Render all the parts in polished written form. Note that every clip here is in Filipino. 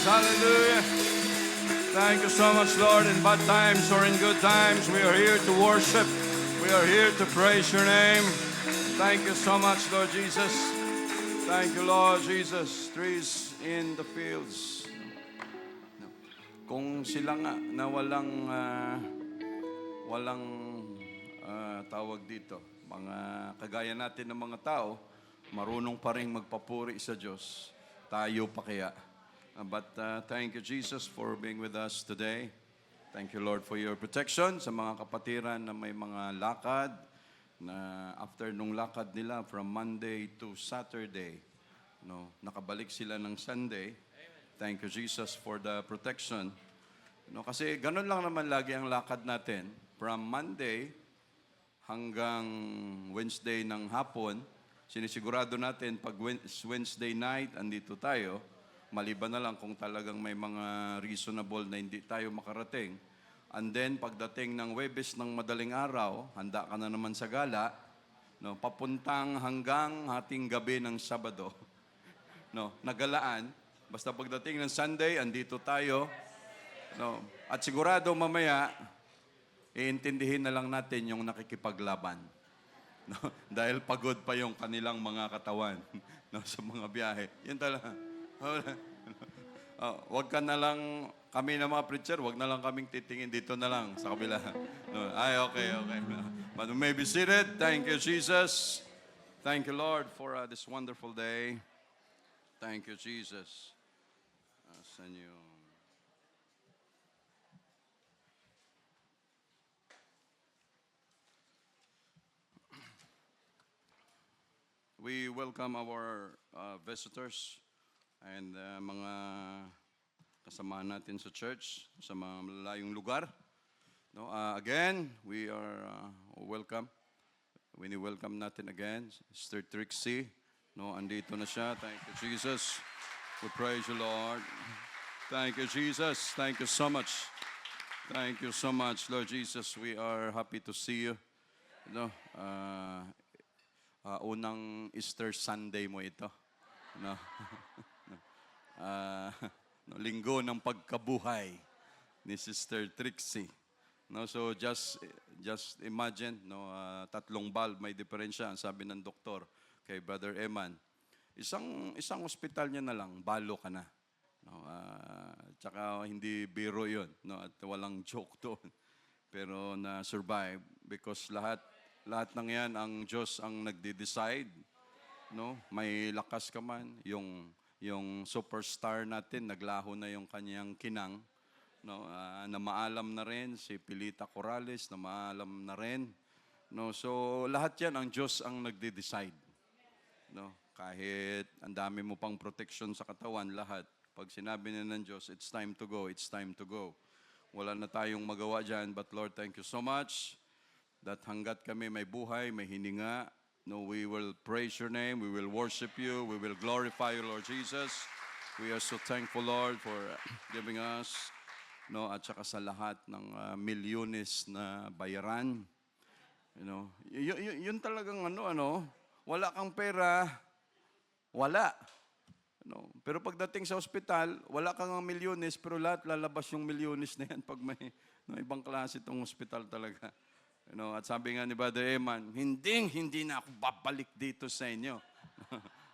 Hallelujah. Thank you so much, Lord. In bad times or in good times, we are here to worship. We are here to praise your name. Thank you so much, Lord Jesus. Thank you, Lord Jesus. Trees in the fields. Kung sila nga na walang tawag dito, mga kagaya natin ng mga tao, marunong pa rin magpapuri sa Diyos. Tayo pa kaya. But thank you, Jesus, for being with us today. Thank you, Lord, for your protection sa mga kapatiran na may mga lakad, na after nung lakad nila from Monday to Saturday, nakabalik sila ng Sunday. Thank you, Jesus, for the protection. Kasi ganun lang naman lagi ang lakad natin. From Monday hanggang Wednesday ng hapon, sinisigurado natin pag Wednesday night, andito tayo, maliban na lang kung talagang may mga reasonable na hindi tayo makarating. And then, pagdating ng Webes ng madaling araw, handa ka na naman sa gala, papuntang hanggang hating gabi ng Sabado. Nagalaan. Basta pagdating ng Sunday, andito tayo. At sigurado mamaya, iintindihin na lang natin yung nakikipaglaban. Dahil pagod pa yung kanilang mga katawan sa mga biyahe. Yun talaga. Wag ka na lang, kami na mga preacher, wag na lang kaming titingin dito na lang sa kabila. Okay. But we may be seated. Thank you, Jesus. Thank you, Lord, for this wonderful day. Thank you, Jesus. Saan yung... We welcome our visitors and mga kasama natin sa church, sa mga malalayong lugar. Again, we are welcome. Welcome natin again, Sister Trixie. Andito na siya. Thank you, Jesus. We praise you, Lord. Thank you, Jesus. Thank you so much. Thank you so much, Lord Jesus. We are happy to see you. Unang Easter Sunday mo ito. Linggo ng pagkabuhay ni Sister Trixie. So just imagine, 3 bulb may diferensya, ang sabi ng doktor kay Brother Eman. Isang ospital niya na lang, balo ka na. Tsaka hindi biro 'yon, at walang joke doon. Pero na-survive because lahat ng yan, ang Diyos ang nagde-decide. May lakas ka man. Yung superstar natin, naglaho na yung kanyang kinang. Na maalam na rin, si Pilita Corrales, na maalam na rin. So, lahat yan, ang Diyos ang nagde-decide. Kahit ang dami mo pang protection sa katawan, lahat. Pag sinabi na ng Diyos, it's time to go, it's time to go. Wala na tayong magawa dyan, but Lord, thank you so much that hanggat kami may buhay, may hininga, we will praise your name, we will worship you, we will glorify you, Lord Jesus. We are so thankful, Lord, for giving us, at saka sa lahat ng milyones na bayaran. Yun talagang wala kang pera, wala. Pero pagdating sa ospital, wala kang milyones, pero lahat lalabas yung milyones na yan pag may ibang klase itong ospital talaga. At sabi nga ni Brother Eman, hindi na ako babalik dito sa inyo.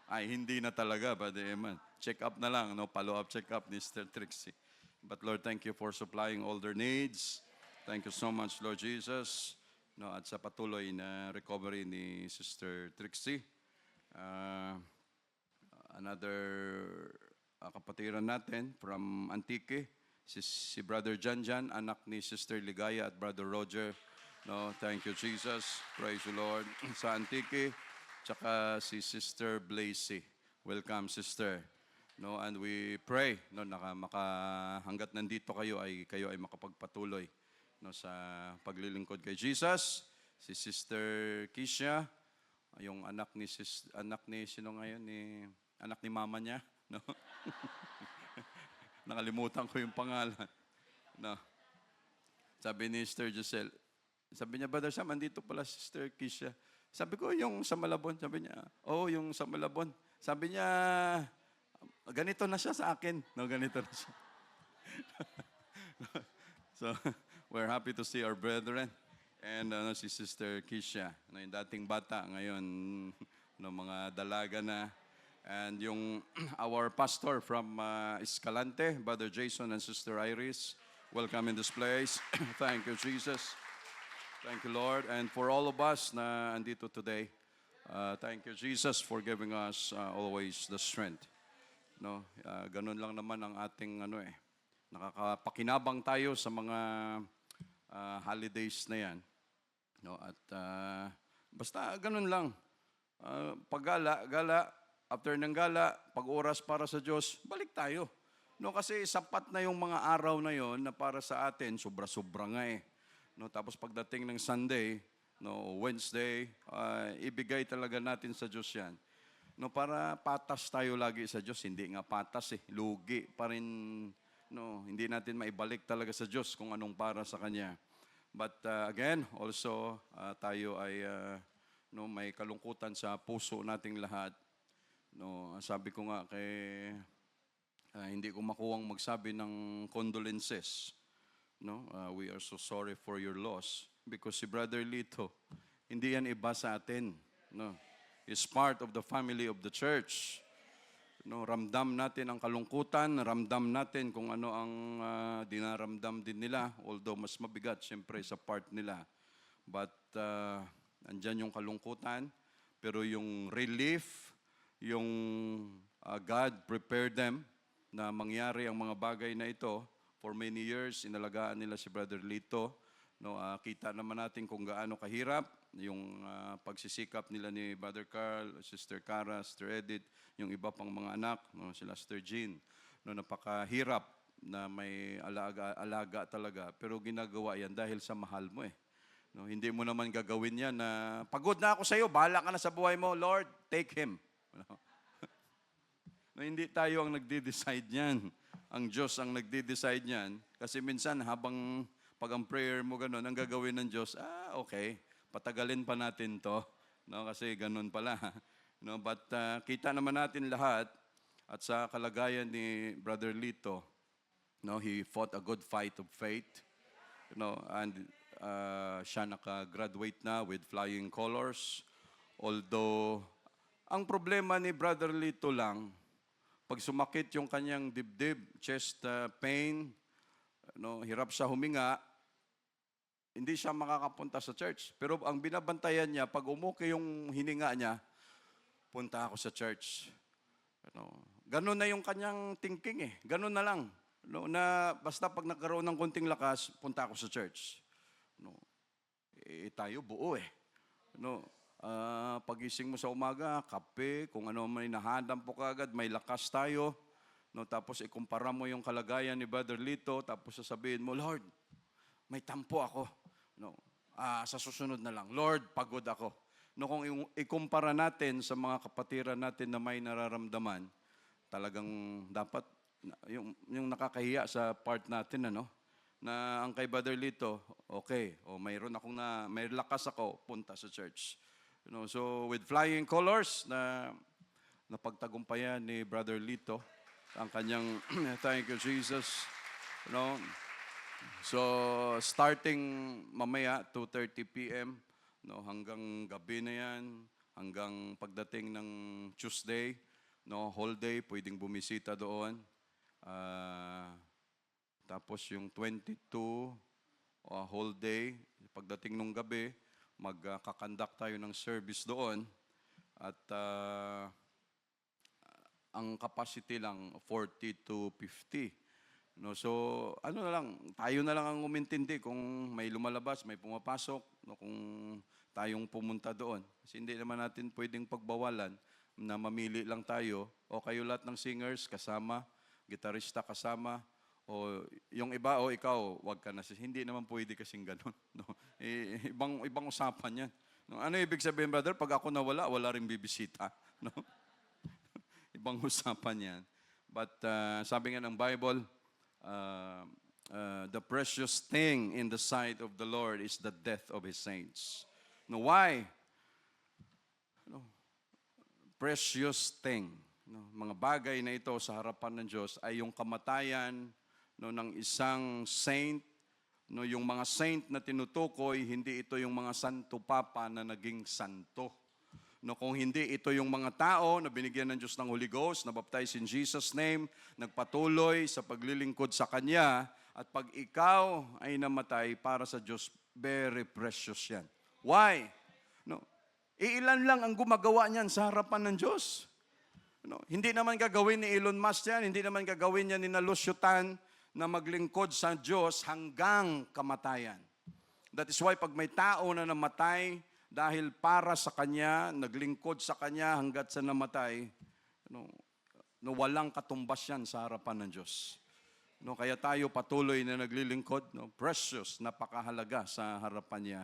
Ay, hindi na talaga, Brother Eman. Check up na lang, follow-up check up ni Sister Trixie. But Lord, thank you for supplying all their needs. Thank you so much, Lord Jesus. At sa patuloy na recovery ni Sister Trixie. Another kapatiran natin from Antique, si Brother Janjan, anak ni Sister Ligaya at Brother Roger. Thank you, Jesus. Praise you, Lord. Sa Antique, tsaka si Sister Blazy. Welcome, Sister. And we pray, hanggat nandito kayo ay makapagpatuloy sa paglilingkod kay Jesus. Si Sister Kisha, yung anak ni sino ngayon, anak ni mama niya. Nakalimutan ko yung pangalan. Sabi ni Sister Giselle, sabi niya, Brother Sam, andito pala Sister Kisha. Sabi ko, yung sa Malabon. Sabi niya, yung sa Malabon. Sabi niya, Ganito na siya sa akin. No, ganito na siya. So, we're happy to see our brethren. And si Sister Kisha, yung dating bata, ngayon, mga dalaga na. And yung our pastor from Escalante, Brother Jason and Sister Iris, welcome in this place. Thank you, Jesus. Thank you, Lord. And for all of us na andito today, thank you, Jesus, for giving us always the strength. No, ganun lang naman ang ating nakakapakinabang tayo sa mga holidays na yan. No, at basta ganun lang. Paggala, after ng gala, pag-oras para sa Diyos, balik tayo. No, kasi sapat na yung mga araw na yon na para sa atin, sobra-sobra nga eh. No, tapos pagdating ng Sunday, no, Wednesday, ibigay talaga natin sa Diyos yan. No, para patas tayo lagi sa Diyos. Hindi nga patas eh. Lugi pa rin. No, hindi natin maibalik talaga sa Diyos kung anong para sa Kanya. But again, also tayo ay may kalungkutan sa puso nating lahat. No, sabi ko nga kay hindi ko makuwang magsabi ng condolences. No, we are so sorry for your loss because si Brother Lito, hindi yan iba sa atin. No, is part of the family of the church. No, ramdam natin ang kalungkutan, ramdam natin kung ano ang dinaramdam din nila, although mas mabigat siyempre sa part nila. But andyan yung kalungkutan, pero yung relief, yung God prepared them na mangyari ang mga bagay na ito. For many years, inalagaan nila si Brother Lito. No, kita naman natin kung gaano kahirap yung pagsisikap nila ni Brother Carl, Sister Cara, Sister Edith, yung iba pang mga anak, no, sila Sister Jean. No, napakahirap na may alaga talaga. Pero ginagawa yan dahil sa mahal mo eh. No, hindi mo naman gagawin yan na pagod na ako sa iyo, bahala ka na sa buhay mo, Lord, take him. No? No, hindi tayo ang nagde-decide niyan. Ang Diyos ang nagde-decide niyan. Kasi minsan habang pag ang prayer mo ganun, ang gagawin ng Diyos, okay, patagalin pa natin to. No, kasi ganun pala. No, but kita naman natin lahat at sa kalagayan ni Brother Lito, no, he fought a good fight of faith. No, and siya naka-graduate na with flying colors. Although, ang problema ni Brother Lito lang, pag sumakit yung kanyang dibdib, chest pain, no, hirap siya huminga, hindi siya makakapunta sa church. Pero ang binabantayan niya, pag umuki yung hininga niya, punta ako sa church. No, ganun na yung kanyang thinking eh. Ganun na lang. No, na basta pag nagkaroon ng konting lakas, punta ako sa church. No, tayo buo eh. No, pagising mo sa umaga, kape, kung ano man hinahadam po kagad, may lakas tayo. No, tapos ikumpara mo yung kalagayan ni Brother Lito, tapos sasabihin mo, Lord, may tampo ako. No, sa susunod na lang, Lord, pagod ako. No, kung ikumpara natin sa mga kapatiran natin na may nararamdaman, talagang dapat yung nakakahiya sa part natin, na ang kay Brother Lito, okay, mayroon akong may lakas ako, punta sa church. So with flying colors na napagtagumpayan ni Brother Lito, ang kanyang thank you Jesus. So starting mamaya 2:30 p.m. hanggang gabi na yan, hanggang pagdating ng Tuesday, whole day pwedeng bumisita doon. Tapos yung 22 whole day, pagdating ng gabi, magkakandak tayo ng service doon. At ang capacity lang 40 to 50. So ano na lang, tayo na lang ang umintindi kung may lumalabas, may pumapasok, kung tayong pumunta doon. Kasi hindi naman natin pwedeng pagbawalan na mamili lang tayo. O kayo lahat ng singers kasama, gitarista kasama, o yung iba, o ikaw, wag ka na. Hindi naman pwede kasing ganun. Ibang usapan yan. Ano ibig sabihin, brother? Pag ako nawala, wala rin bibisita. Ibang usapan yan. But sabi nga ng Bible, the precious thing in the sight of the Lord is the death of His saints. Why? Precious thing. no, mga bagay na ito sa harapan ng Diyos ay yung kamatayan no, ng isang saint. No, yung mga saint na tinutukoy, hindi ito yung mga santo papa na naging santo. No, kung hindi ito yung mga tao na binigyan ng Diyos ng Holy Ghost, na baptized in Jesus' name, nagpatuloy sa paglilingkod sa Kanya, at pag ikaw ay namatay para sa Diyos, very precious yan. Why? No, iilan lang ang gumagawa niyan sa harapan ng Diyos. No, hindi naman gagawin ni Elon Musk yan, hindi naman gagawin niya ni Lucio Tan na maglingkod sa Diyos hanggang kamatayan. That is why pag may tao na namatay dahil para sa Kanya, naglingkod sa Kanya hanggat sa namatay, no, walang katumbas yan sa harapan ng Diyos. No, kaya tayo patuloy na naglilingkod, no, precious, napakahalaga sa harapan niya.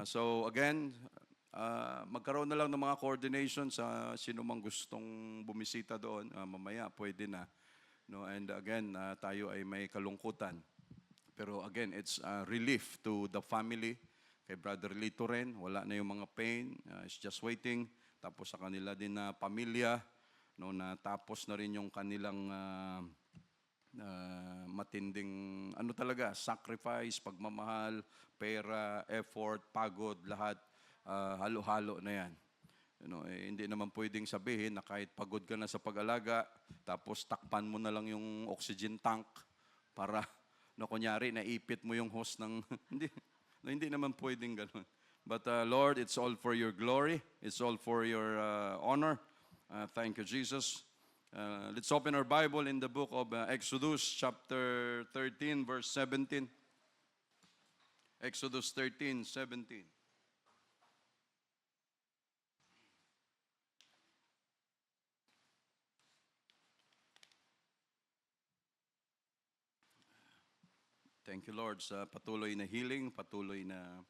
So again, magkaroon na lang ng mga coordination sa sino mang gustong bumisita doon. Mamaya pwede na. No, and again, tayo ay may kalungkutan. Pero again, it's a relief to the family. Kay Brother Lito rin, wala na yung mga pain. It's just waiting. Tapos sa kanila din na pamilya, no, na tapos na rin yung kanilang matinding, ano talaga, sacrifice, pagmamahal, pera, effort, pagod, lahat, halo-halo na yan. Hindi naman pwedeng sabihin na kahit pagod ka na sa pag-alaga, tapos takpan mo na lang yung oxygen tank para, kunyari, naipit mo yung hose ng, hindi naman pwedeng ganun. But Lord, it's all for your glory. It's all for your honor. Thank you, Jesus. Let's open our Bible in the book of Exodus chapter 13, verse 17. Exodus 13:17. Thank you, Lord, sa patuloy na healing, patuloy na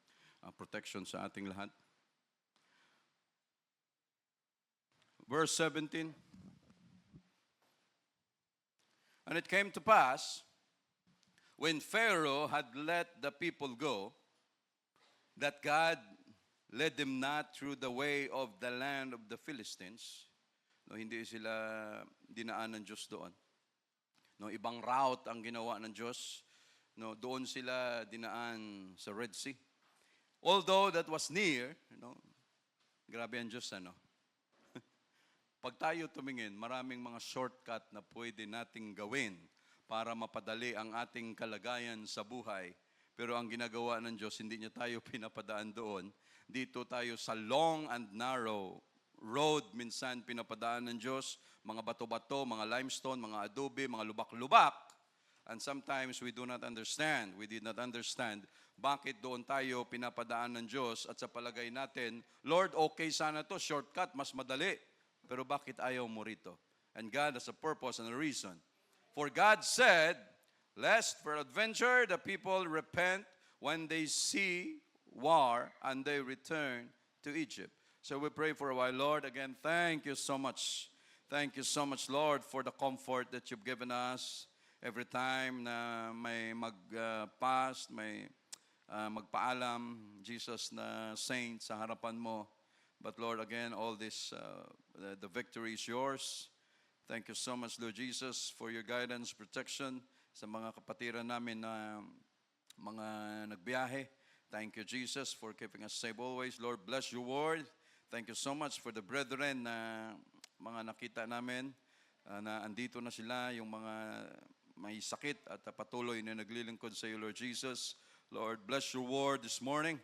protection sa ating lahat. Verse 17. And it came to pass, when Pharaoh had let the people go, that God led them not through the way of the land of the Philistines. No, hindi sila dinaan ng Diyos doon. No, ibang route ang ginawa ng Diyos. No, doon sila dinaan sa Red Sea. Although that was near, grabe ang Diyos, Pag tayo tumingin, maraming mga shortcut na pwede nating gawin para mapadali ang ating kalagayan sa buhay. Pero ang ginagawa ng Diyos, hindi niya tayo pinapadaan doon. Dito tayo sa long and narrow road, minsan pinapadaan ng Diyos, mga bato-bato, mga limestone, mga adobe, mga lubak-lubak. And sometimes we do not understand, we did not understand bakit doon tayo pinapadaan ng Diyos at sa palagay natin, Lord, okay sana to, shortcut, mas madali. Pero bakit ayaw mo rito? And God has a purpose and a reason. For God said, lest for adventure the people repent when they see war and they return to Egypt. So we pray for a while. Lord, again, thank you so much. Thank you so much, Lord, for the comfort that you've given us. Every time na may mag-fast, may magpaalam, Jesus na saint sa harapan mo. But Lord, again, all this, the victory is yours. Thank you so much, Lord Jesus, for your guidance, protection sa mga kapatiran namin na mga nagbiyahe. Thank you, Jesus, for keeping us safe always. Lord, bless your word. Thank you so much for the brethren na mga nakita namin na andito na sila, yung mga may sakit at patuloy na naglilingkod sa iyo, Lord Jesus. Lord, bless your word this morning.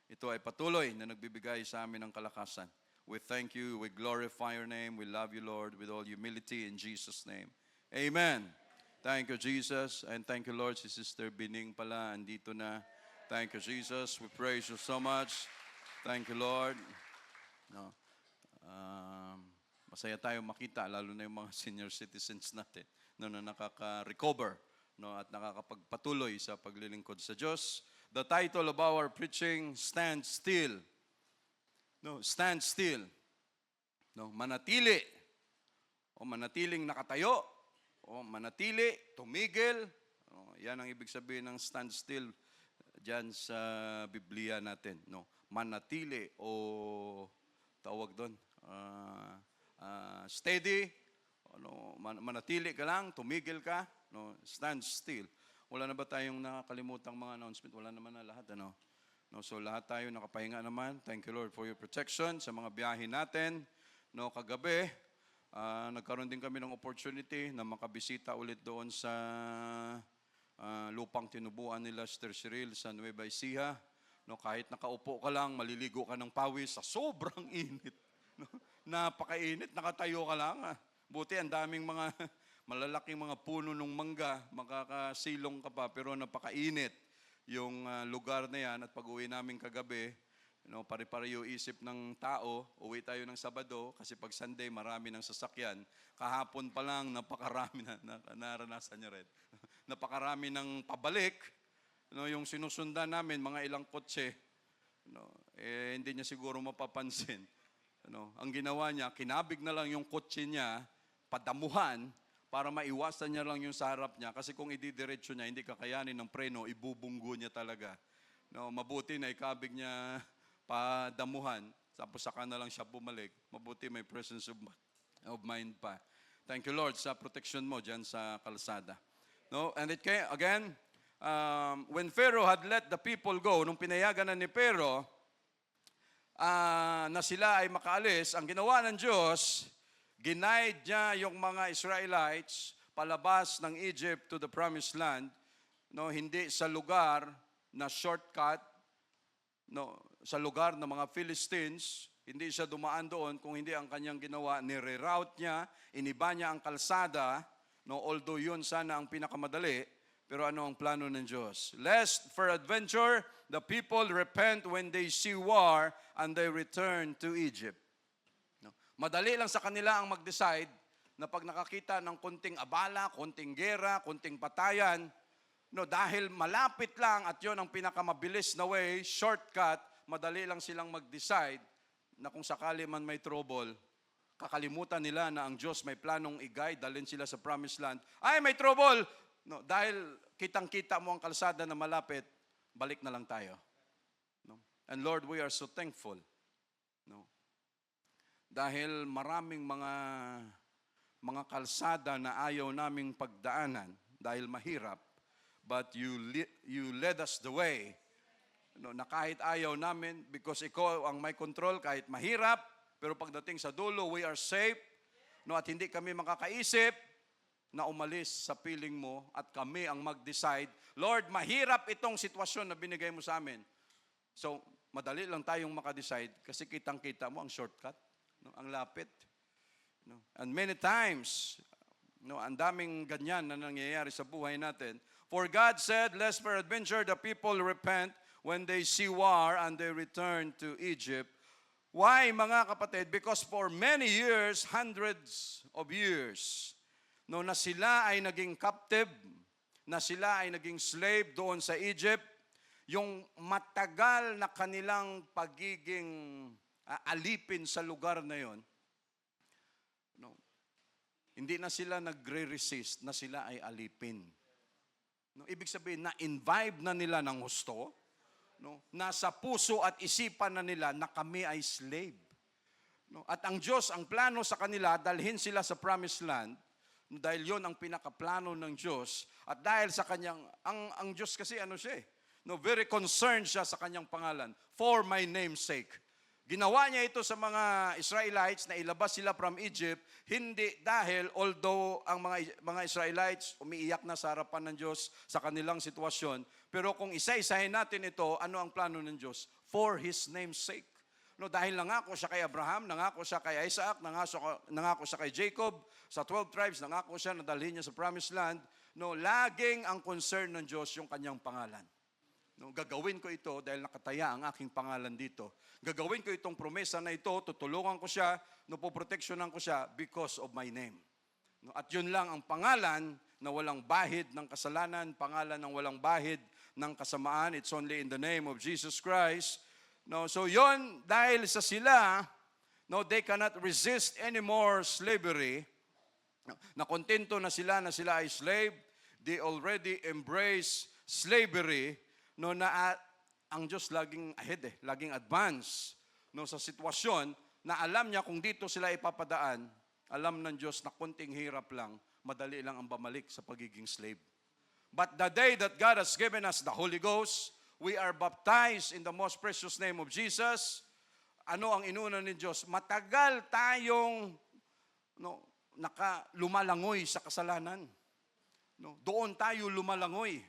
Ito ay patuloy na nagbibigay sa amin ng kalakasan. We thank you, we glorify your name, we love you, Lord, with all humility in Jesus' name. Amen. Thank you, Jesus, and thank you, Lord. Si Sister Bining pala, andito na. Thank you, Jesus. We praise you so much. Thank you, Lord. No. Masaya tayo makita, lalo na yung mga senior citizens natin, na nakaka-recover, at nakakapagpatuloy sa paglilingkod sa Diyos. The title of our preaching, Stand Still. Stand still. Manatili. O manatiling nakatayo. O manatili, tumigil. Yan ang ibig sabihin ng stand still dyan sa Biblia natin. Manatili o tawag doon, steady manatili ka lang, tumigil ka, stand still. Wala na ba tayong nakalimutang mga announcement? Wala naman na lahat, so lahat tayo nakapahinga naman. Thank you, Lord, for your protection sa mga biyahe natin. Kagabi, nagkaroon din kami ng opportunity na makabisita ulit doon sa lupang tinubuan nila Sister Cyril sa Nueva Ecija. Kahit nakaupo ka lang, maliligo ka ng pawis sa sobrang init. Napakainit, nakatayo ka lang. Buti ang daming mga malalaking mga puno ng mangga, makakasilong ka pa, pero napakainit yung lugar na yan. At pag-uwi namin kagabi, pare-pare yung isip ng tao, uwi tayo ng Sabado, kasi pag Sunday, marami ng sasakyan. Kahapon pa lang, napakarami naranasan niya rin. Napakarami ng pabalik, yung sinusundan namin, mga ilang kotse, hindi niya siguro mapapansin. Ang ginawa niya, kinabig na lang yung kotse niya, padamuhan, para maiwasan niya lang yung sa harap niya. Kasi kung ididiretso niya, hindi kakayanin ng preno, ibubunggo niya talaga. Mabuti na ikabig niya padamuhan, tapos saka na lang siya bumalik. Mabuti may presence of mind pa. Thank you, Lord, sa protection mo dyan sa kalsada. And it came, again, when Pharaoh had let the people go, nung pinayagan na ni Pharaoh, na sila ay makaalis, ang ginawa ng Diyos, ginaid niya yung mga Israelites palabas ng Egypt to the promised land, hindi sa lugar na shortcut, sa lugar ng mga Philistines, hindi siya dumaan doon, kung hindi ang kanyang ginawa, nire-route niya, iniba niya ang kalsada, although yun sana ang pinakamadali, pero ano ang plano ng Diyos? Lest for adventure, the people repent when they see war and they return to Egypt. Madali lang sa kanila ang mag-decide na pag nakakita ng konting abala, konting gera, konting patayan, dahil malapit lang at yon ang pinakamabilis na way, shortcut, madali lang silang mag-decide na kung sakali man may trouble, kakalimutan nila na ang Diyos may planong i-guide, dalhin sila sa promised land. Ay, may trouble! Dahil kitang-kita mo ang kalsada na malapit, balik na lang tayo. And Lord, we are so thankful. Dahil maraming mga kalsada na ayaw naming pagdaanan dahil mahirap, but you led us the way. Na kahit ayaw namin, because ikaw ang may control, kahit mahirap, pero pagdating sa dulo, we are safe. At hindi kami makakaisip na umalis sa piling mo at kami ang mag-decide, Lord, mahirap itong sitwasyon na binigay mo sa amin. So, madali lang tayong makadecide kasi kitang-kita mo ang shortcut. Ang lapit. And many times, ang daming ganyan na nangyayari sa buhay natin. For God said, lest peradventure the people repent when they see war and they return to Egypt. Why, mga kapatid? Because for many years, hundreds of years, na sila ay naging captive, na sila ay naging slave doon sa Egypt, yung matagal na kanilang pagiging alipin sa lugar na yon, hindi na sila nagre-resist na sila ay alipin. Ibig sabihin, na-imbibe na nila ng gusto, nasa puso at isipan na nila na kami ay slave. At ang Diyos, ang plano sa kanila, dalhin sila sa promised land, dahil yon ang pinakaplano ng Diyos, at dahil sa kanyang, ang Diyos kasi siya very concerned siya sa kanyang pangalan, for my name's sake. Ginawa niya ito sa mga Israelites na ilabas sila from Egypt, hindi dahil, although ang mga Israelites umiiyak na sa harapan ng Diyos sa kanilang sitwasyon, pero kung isa-isahin natin ito, ano ang plano ng Diyos? For His name's sake. Dahil nangako siya kay Abraham, nangako siya kay Isaac, nangako siya kay Jacob, sa 12 tribes, nangako siya na dalhin niya sa promised land, laging ang concern ng Diyos yung kanyang pangalan. Gagawin ko ito dahil nakataya ang aking pangalan dito. Gagawin ko itong promesa na ito, tutulungan ko siya, poproteksyonan ko siya because of my name. At yun lang ang pangalan na walang bahid ng kasalanan, pangalan ng walang bahid ng kasamaan. It's only in the name of Jesus Christ. So yun, dahil sa sila, they cannot resist anymore slavery. Nakontento na sila ay slave. They already embrace slavery. Ang Diyos laging ahead laging advance sa sitwasyon na alam niya kung dito sila ipapadaan, alam ng Diyos na konting hirap lang, madali lang ang bumalik sa pagiging slave. But the day that God has given us the Holy Ghost, we are baptized in the most precious name of Jesus. Ano ang inuna ni Diyos? Matagal tayong lumalangoy sa kasalanan. Doon tayo lumalangoy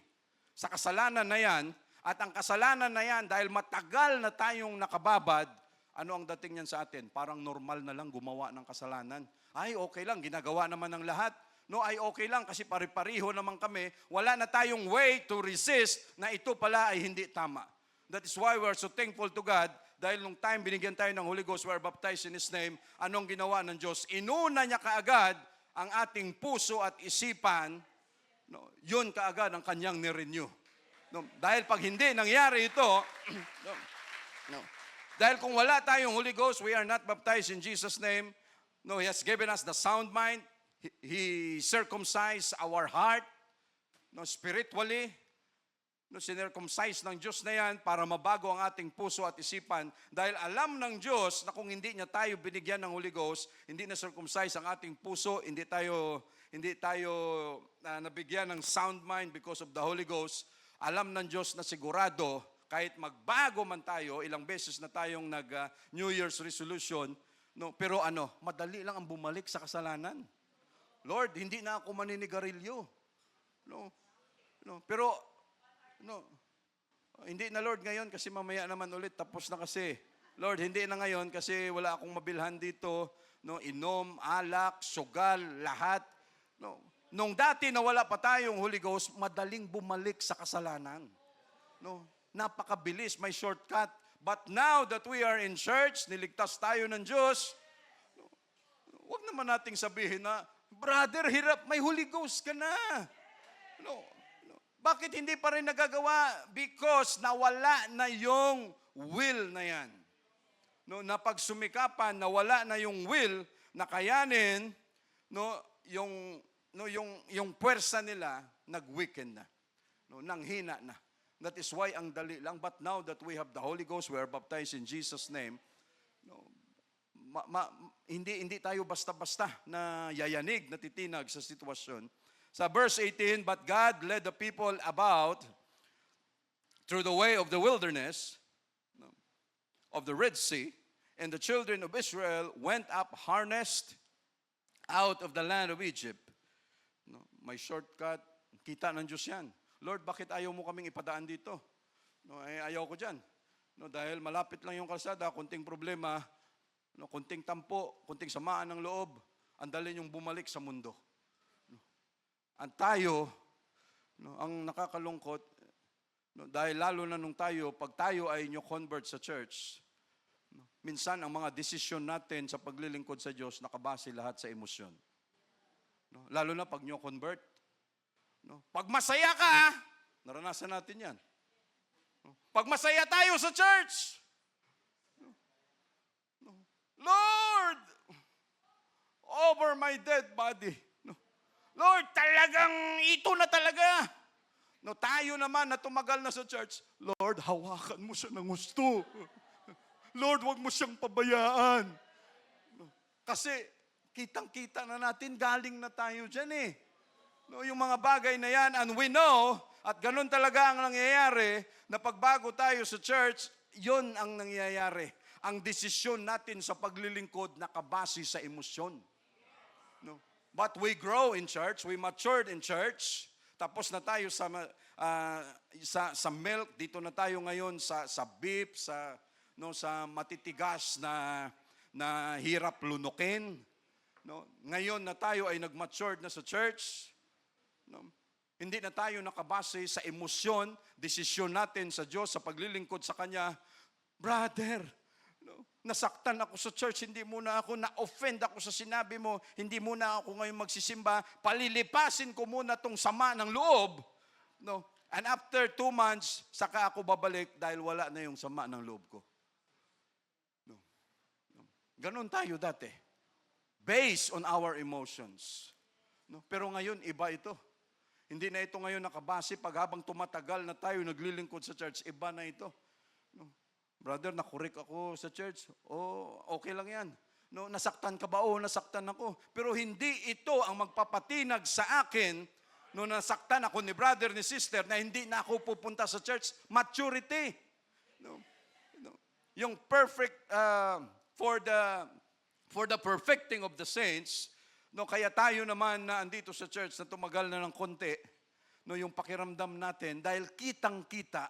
sa kasalanan na yan. At ang kasalanan na yan, dahil matagal na tayong nakababad, ano ang dating niyan sa atin? Parang normal na lang gumawa ng kasalanan. Ay, okay lang, ginagawa naman ng lahat. No, ay okay lang kasi pare-pareho naman kami. Wala na tayong way to resist na ito pala ay hindi tama. That is why we are so thankful to God dahil nung time binigyan tayo ng Holy Ghost, we are baptized in His name. Anong ginawa ng Diyos? Inuna niya kaagad ang ating puso at isipan. No, yun kaagad ang kanyang nirenew. No, dahil pag hindi nangyari ito, dahil kung wala tayong Holy Ghost, we are not baptized in Jesus' name. No, He has given us the sound mind. He circumcised our heart, spiritually. Sinircumcise ng Diyos na yan para mabago ang ating puso at isipan. Dahil alam ng Diyos na kung hindi niya tayo binigyan ng Holy Ghost, hindi na circumcise ang ating puso, hindi tayo nabigyan ng sound mind because of the Holy Ghost. Alam ng Diyos na sigurado, kahit magbago man tayo, ilang beses na tayong New Year's resolution, pero madali lang ang bumalik sa kasalanan. Lord, hindi na ako maninigarilyo. Pero hindi na Lord ngayon kasi mamaya naman ulit, tapos na kasi. Lord, hindi na ngayon kasi wala akong mabilhan dito. Inom, alak, sugal, lahat. Nung dati na wala pa tayong Holy Ghost, madaling bumalik sa kasalanan. Napakabilis, may shortcut. But now that we are in church, niligtas tayo ng Diyos, huwag naman nating sabihin na, brother, hirap, may Holy Ghost ka na. Bakit hindi pa rin nagagawa? Because nawala na yung will na yan. Napagsumikapan, nawala na yung will na kayanin, yung puwersa nila, nag-weaken na. Nanghina na. That is why ang dali lang. But now that we have the Holy Ghost, we are baptized in Jesus' name, hindi tayo basta-basta na yayanig, natitinag sa sitwasyon. Sa verse 18, but God led the people about through the way of the wilderness, of the Red Sea, and the children of Israel went up harnessed out of the land of Egypt. May shortcut, kita ng Diyos yan. Lord, bakit ayaw mo kaming ipadaan dito? Ayaw ko dyan. Dahil malapit lang yung kalsada, kunting problema, kunting tampo, kunting samaan ng loob, ang dali niyong bumalik sa mundo. Ang tayo, ang nakakalungkot, dahil lalo na nung pag tayo ay new convert sa church, minsan ang mga desisyon natin sa paglilingkod sa Diyos nakabase lahat sa emosyon. Lalo na pag new convert. Pag masaya ka, naranasan natin yan. Pag masaya tayo sa church, Lord, over my dead body. Lord, talagang ito na talaga. Tayo naman na tumagal na sa church, Lord, hawakan mo siya ng gusto. Lord, wag mo siyang pabayaan. Kasi kitang-kita na natin, galing na tayo dyan eh. Yung mga bagay na yan, and we know, at ganun talaga ang nangyayari, na pagbago tayo sa church, yun ang nangyayari. Ang desisyon natin sa paglilingkod nakabase sa emosyon. But we grow in church, we matured in church, tapos na tayo sa milk, dito na tayo ngayon sa beef, sa matitigas na hirap lunukin. Ngayon na tayo ay nag-matured na sa church, hindi na tayo nakabase sa emosyon, desisyon natin sa Diyos, sa paglilingkod sa Kanya. Brother, nasaktan ako sa church, hindi muna ako na-offend ako sa sinabi mo, hindi muna ako ngayon magsisimba, palilipasin ko muna tong sama ng loob. And after 2 months, saka ako babalik dahil wala na yung sama ng loob ko. Ganon tayo dati. Based on our emotions. Pero ngayon, iba ito. Hindi na ito ngayon nakabase pag habang tumatagal na tayo naglilingkod sa church, iba na ito. Brother, nakurik ako sa church. Okay lang yan. No, nasaktan ka ba? Oo, nasaktan ako. Pero hindi ito ang magpapatinag sa akin no nasaktan ako ni brother, ni sister, na hindi na ako pupunta sa church. Maturity. No, no. Yung perfect, for the perfecting of the saints, no, kaya tayo naman na andito sa church na tumagal na ng konti, no, yung pakiramdam natin, dahil kitang-kita,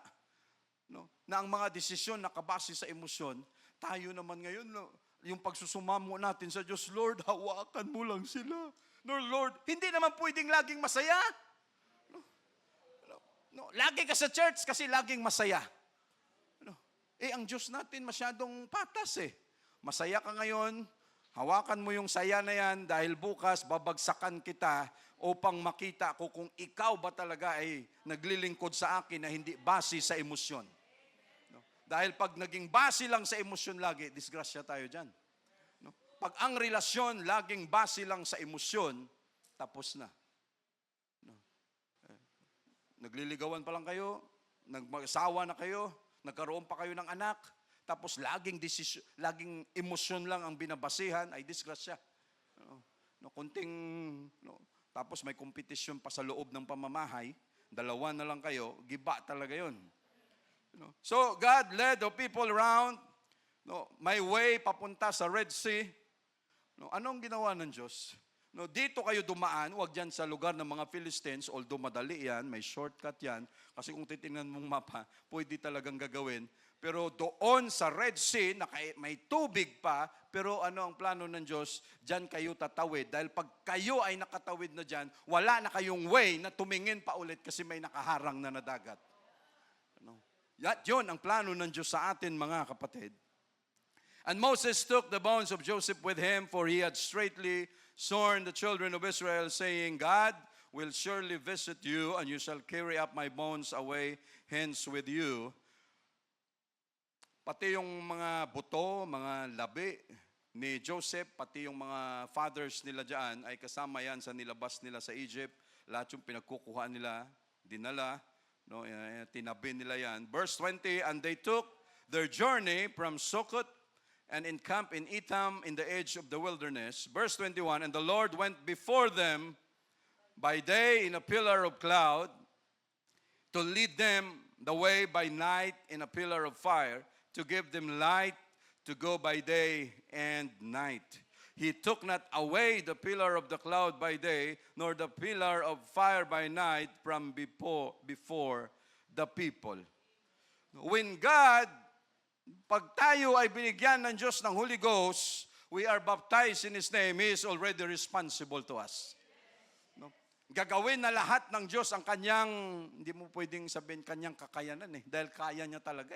no, na ang mga desisyon nakabase sa emosyon, tayo naman ngayon, no, yung pagsusumamo natin sa Diyos, Lord, hawakan mo lang sila. No, Lord, hindi naman pwedeng laging masaya. No, lagi ka sa church kasi laging masaya. No, ang Diyos natin masyadong patas eh. Masaya ka ngayon, hawakan mo yung saya na yan dahil bukas babagsakan kita upang makita ko kung ikaw ba talaga ay naglilingkod sa akin na hindi base sa emosyon. Dahil pag naging base lang sa emosyon lagi, disgrasya tayo dyan. No? Pag ang relasyon laging base lang sa emosyon, tapos na. No? Nagliligawan pa lang kayo, nagmasawa na kayo, nagkaroon pa kayo ng anak, tapos laging emosyon lang ang binabasihan, ay disgrasya. No, kunting, no, tapos may kompetisyon pa sa loob ng pamamahay, dalawa na lang kayo, giba talaga yon. So God led the people around, no, my way papunta sa Red Sea. No, anong ginawa ng Diyos? No, dito kayo dumaan, huwag dyan sa lugar ng mga Philistines, although madali yan, may shortcut yan, kasi kung titingnan mong mapa, pwede talagang gagawin. Pero doon sa Red Sea, may tubig pa, pero ano ang plano ng Diyos? Dyan kayo tatawid. Dahil pag kayo ay nakatawid na dyan, wala na kayong way na tumingin pa ulit kasi may nakaharang na dagat. Yun ang plano ng Diyos sa atin, mga kapatid. And Moses took the bones of Joseph with him, for he had straitly sworn the children of Israel, saying, God will surely visit you, and you shall carry up my bones away hence with you. Pati yung mga buto, mga labi ni Joseph, pati yung mga fathers nila dyan, ay kasama yan sa nilabas nila sa Egypt. Lahat yung pinagkukuha nila, dinala. No, tinabi nila yan. Verse 20, and they took their journey from Sukkot and encamped in Etham in the edge of the wilderness. Verse 21, and the Lord went before them by day in a pillar of cloud to lead them the way, by night in a pillar of fire, to give them light to go by day and night. He took not away the pillar of the cloud by day, nor the pillar of fire by night from before the people. When God, pag tayo ay binigyan ng Diyos ng Holy Ghost, we are baptized in His name, He is already responsible to us. No? Gagawin na lahat ng Diyos ang kanyang, hindi mo pwedeng sabihin kanyang kakayanan dahil kaya niya talaga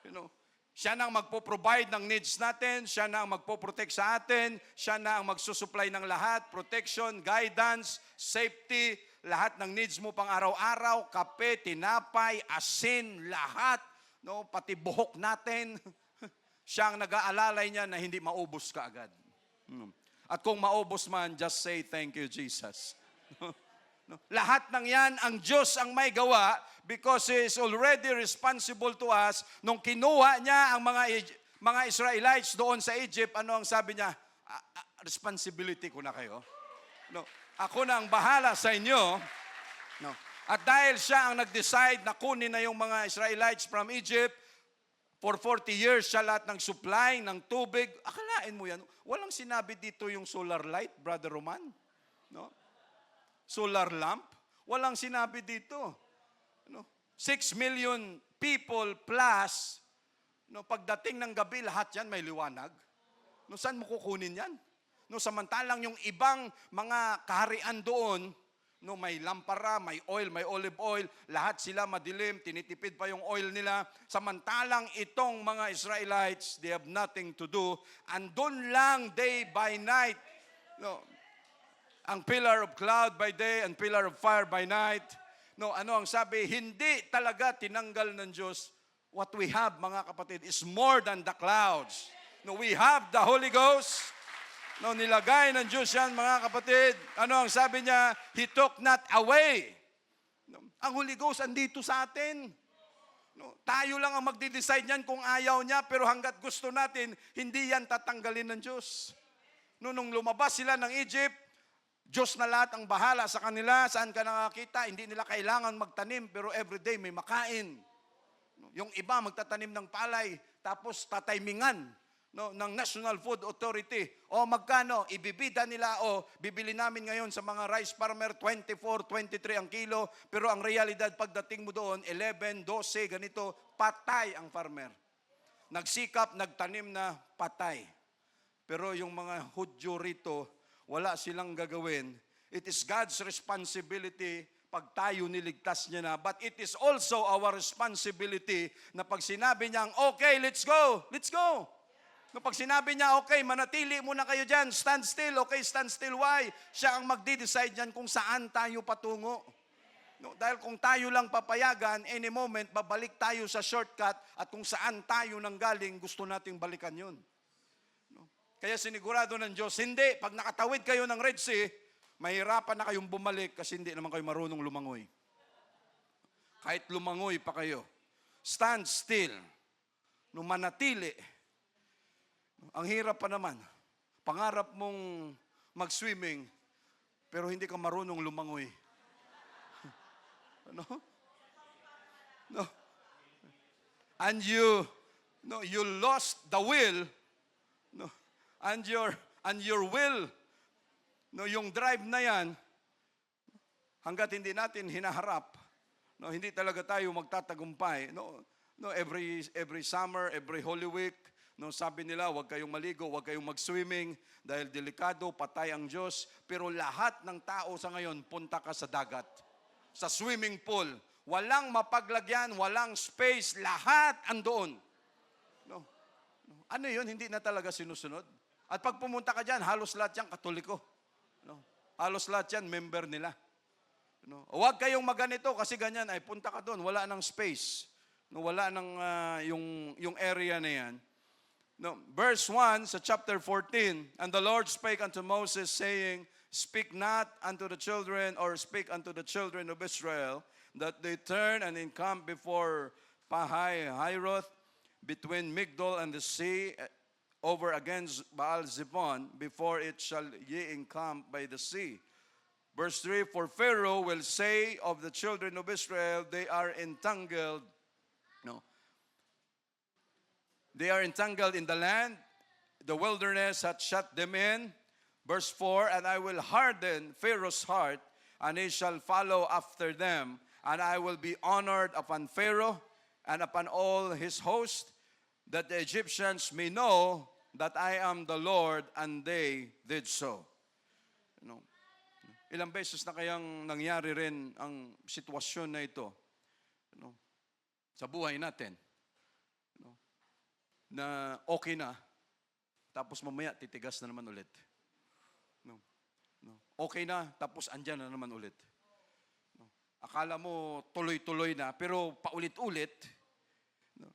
You know, siya na ang magpo-provide ng needs natin, siya na ang magpo-protect sa atin, siya na ang magsusupply ng lahat, protection, guidance, safety, lahat ng needs mo pang araw-araw, kape, tinapay, asin, lahat, no, pati buhok natin. Siya ang nag-aalalay niya na hindi maubos ka agad. At kung maubos man, just say thank you, Jesus. No? Lahat ng yan, ang Diyos ang may gawa because He is already responsible to us. Nung kinuha niya ang mga Israelites doon sa Egypt, ano ang sabi niya? Responsibility ko na kayo. No? Ako na ang bahala sa inyo. No? At dahil siya ang nag-decide na kunin na yung mga Israelites from Egypt, for 40 years siya lahat ng supply, ng tubig. Akalain mo yan, walang sinabi dito yung solar light, Brother Roman. No? Solar lamp. Walang sinabi dito. No? 6 million people plus, no, pagdating ng gabi, lahat yan may liwanag. No, saan mo kukunin yan? No, samantalang yung ibang mga kaharian doon, no, may lampara, may oil, may olive oil, lahat sila madilim, tinitipid pa yung oil nila. Samantalang itong mga Israelites, they have nothing to do. Andun lang day by night. No, ang pillar of cloud by day and pillar of fire by night. No, ano ang sabi? Hindi talaga tinanggal ng Diyos. What we have, mga kapatid, is more than the clouds. No, we have the Holy Ghost. No, nilagay ng Diyos yan, mga kapatid. Ano ang sabi niya? He took not away. No, ang Holy Ghost andito sa atin. No, tayo lang ang magde-decide niyan kung ayaw niya, pero hanggat gusto natin, hindi yan tatanggalin ng Diyos. No, nung lumabas sila ng Egypt, Diyos na lahat ang bahala sa kanila. Saan ka nakakita? Hindi nila kailangan magtanim, pero everyday may makain. Yung iba magtatanim ng palay, tapos tataymingan ng National Food Authority. O magkano? Ibibida nila, o bibili namin ngayon sa mga rice farmer, 24, 23 ang kilo. Pero ang realidad, pagdating mo doon, 11, 12, ganito, patay ang farmer. Nagsikap, nagtanim na patay. Pero yung mga Hudyo rito, wala silang gagawin. It is God's responsibility pag tayo niligtas niya na. But it is also our responsibility na pag sinabi niyang, okay, let's go, let's go. No, pag sinabi niya, okay, manatili muna kayo dyan, stand still, okay, stand still, why? Siya ang magdi-decide dyan kung saan tayo patungo. No, dahil kung tayo lang papayagan, any moment, babalik tayo sa shortcut at kung saan tayo nanggaling, gusto nating balikan yun. No? Kaya sinigurado ng Diyos, hindi, pag nakatawid kayo ng Red Sea, mahirapan na kayong bumalik kasi hindi naman kayo marunong lumangoy. Kahit lumangoy pa kayo, stand still, no, manatili. Ang hirap pa naman. Pangarap mong mag-swimming, pero hindi ka marunong lumangoy. No? No. And you lost the will, no? And your will, no, yung drive na yan, hanggat hindi natin hinaharap, no, hindi talaga tayo magtatagumpay. No, every summer, every Holy Week, no, sabi nila, huwag kayong maligo, huwag kayong mag-swimming dahil delikado, patay ang Diyos. Pero lahat ng tao sa ngayon, punta ka sa dagat, sa swimming pool. Walang mapaglagyan, walang space, lahat andoon. No. Ano yun? Hindi na talaga sinusunod. At pag pumunta ka dyan, halos lahat yan Katoliko. No. Halos lahat yan member nila. No. Huwag kayong maganito kasi ganyan, ay punta ka doon, wala nang space. No, wala nang yung area na yan. No, verse 1 sa chapter 14, and the Lord spake unto Moses, saying, speak not unto the children, or speak unto the children of Israel, that they turn and encamp before Pi-hahiroth, between Migdol and the sea, over against Baal-Zebon, before it shall ye encamp by the sea. Verse 3, for Pharaoh will say of the children of Israel, they are entangled, no, they are entangled in the land, the wilderness hath shut them in. Verse 4, and I will harden Pharaoh's heart, and he shall follow after them, and I will be honored upon Pharaoh and upon all his host, that the Egyptians may know that I am the Lord, and they did so. You know, ilang beses na kayang nangyari rin ang sitwasyon na ito, you know, sa buhay natin. Na okay na, tapos mamaya titigas na naman ulit. No. Okay na, tapos andyan na naman ulit. No. Akala mo tuloy-tuloy na, pero paulit-ulit. No.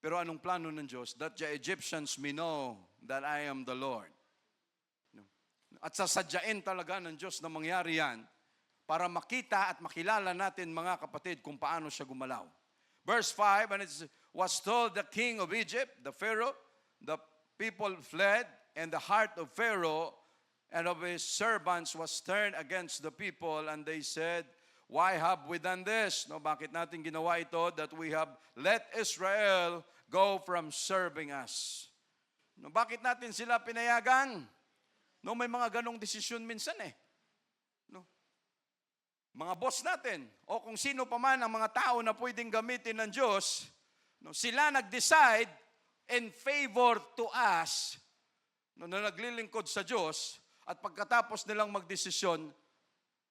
Pero anong plano ng Diyos? That the Egyptians may know that I am the Lord. No. At sasadyain talaga ng Diyos na mangyari yan para makita at makilala natin, mga kapatid, kung paano siya gumalaw. Verse 5, and it was told the king of Egypt, the Pharaoh, the people fled, and the heart of Pharaoh and of his servants was turned against the people, and they said, why have we done this? No, bakit natin ginawa ito? That we have let Israel go from serving us. No, bakit natin sila pinayagan? No, may mga ganong desisyon minsan eh. Mga boss natin, o kung sino pa man ang mga tao na pwedeng gamitin ng Diyos, no, sila nag-decide in favor to us, no, na naglilingkod sa Diyos, at pagkatapos nilang magdesisyon,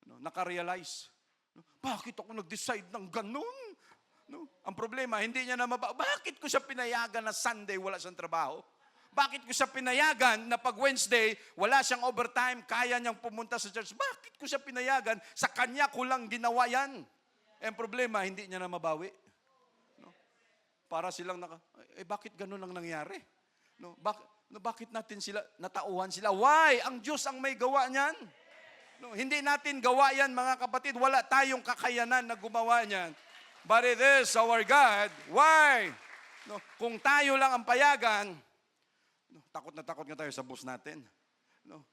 no, nakarealize, no, bakit ako nag-decide ng ganun? No? Ang problema, hindi niya na bakit ko siya pinayagan na Sunday wala siyang trabaho? Bakit ko siya pinayagan na pag Wednesday, wala siyang overtime, kaya niyang pumunta sa church? Bakit ko siya pinayagan? Sa kanya ko lang ginawa yan. Ang problema, hindi niya na mabawi. No? Para silang bakit ganun ang nangyari? No? Bakit natin sila, natauhan sila? Why? Ang Diyos ang may gawa niyan. No? Hindi natin gawa yan, mga kapatid. Wala tayong kakayanan na gumawa niyan. But it is our God. Why? No, kung tayo lang ang payagan, no, takot na takot nga tayo sa boss natin. No,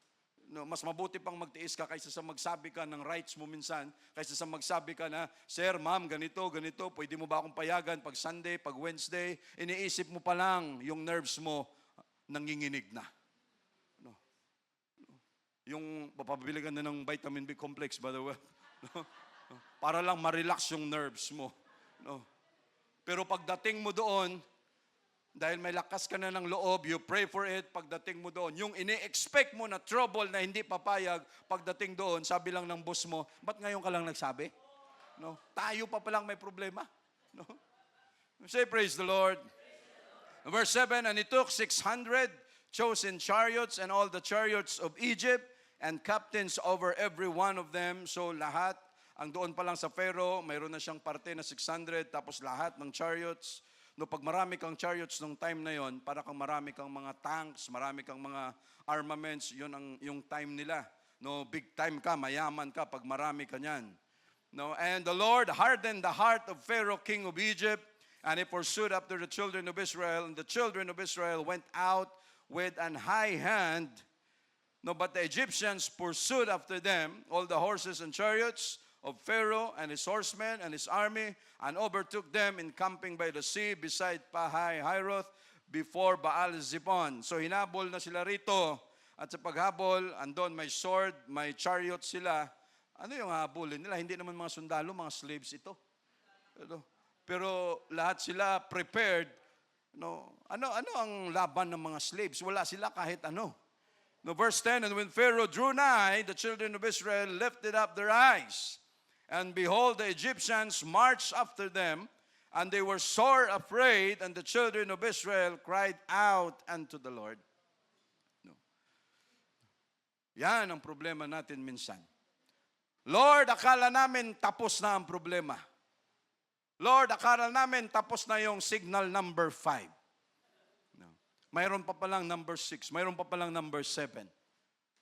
no, mas mabuti pang magtiis ka kaysa sa magsabi ka ng rights mo minsan, kaysa sa magsabi ka na, Sir, ma'am, ganito, ganito, pwede mo ba akong payagan pag Sunday, pag Wednesday? Iniisip mo pa lang, yung nerves mo, nanginginig na. No. Yung papabili ka na ng vitamin B complex, by the way. No? Para lang ma-relax yung nerves mo. No. Pero pagdating mo doon, dahil may lakas ka na ng loob, you pray for it, pagdating mo doon, yung ini-expect mo na trouble na hindi papayag, pagdating doon, sabi lang ng boss mo, ba't ngayon ka lang nagsabi? No? Tayo pa palang may problema. No? Say, praise the Lord. Verse 7, and he took 600 chosen chariots and all the chariots of Egypt and captains over every one of them. So lahat, ang doon pa lang sa Pharaoh, mayroon na siyang parte na 600, tapos lahat ng chariots. No, pag marami kang chariots nung time na yon, para kang marami kang mga tanks, marami kang mga armaments, yun ang yung time nila. No, big time ka, mayaman ka pag marami ka niyan. No, and the Lord hardened the heart of Pharaoh, king of Egypt, and he pursued after the children of Israel, and the children of Israel went out with an high hand. No, but the Egyptians pursued after them all the horses and chariots of Pharaoh and his horsemen and his army, and overtook them encamping by the sea beside Pi-Hahiroth before Baal-Zipon. So hinabol na sila rito, at sa paghabol, andon may sword, may chariot sila. Ano yung habulin nila? Hindi naman mga sundalo, mga slaves ito. Pero lahat sila prepared. No, ano ang laban ng mga slaves? Wala sila kahit ano. No, verse 10, and when Pharaoh drew nigh, the children of Israel lifted up their eyes. And behold, the Egyptians marched after them, and they were sore afraid, and the children of Israel cried out unto the Lord. No. Yan ang problema natin minsan. Lord, akala namin tapos na ang problema. Lord, akala namin tapos na yung signal number 5. No. Mayroon pa palang number 6, mayroon pa palang number 7.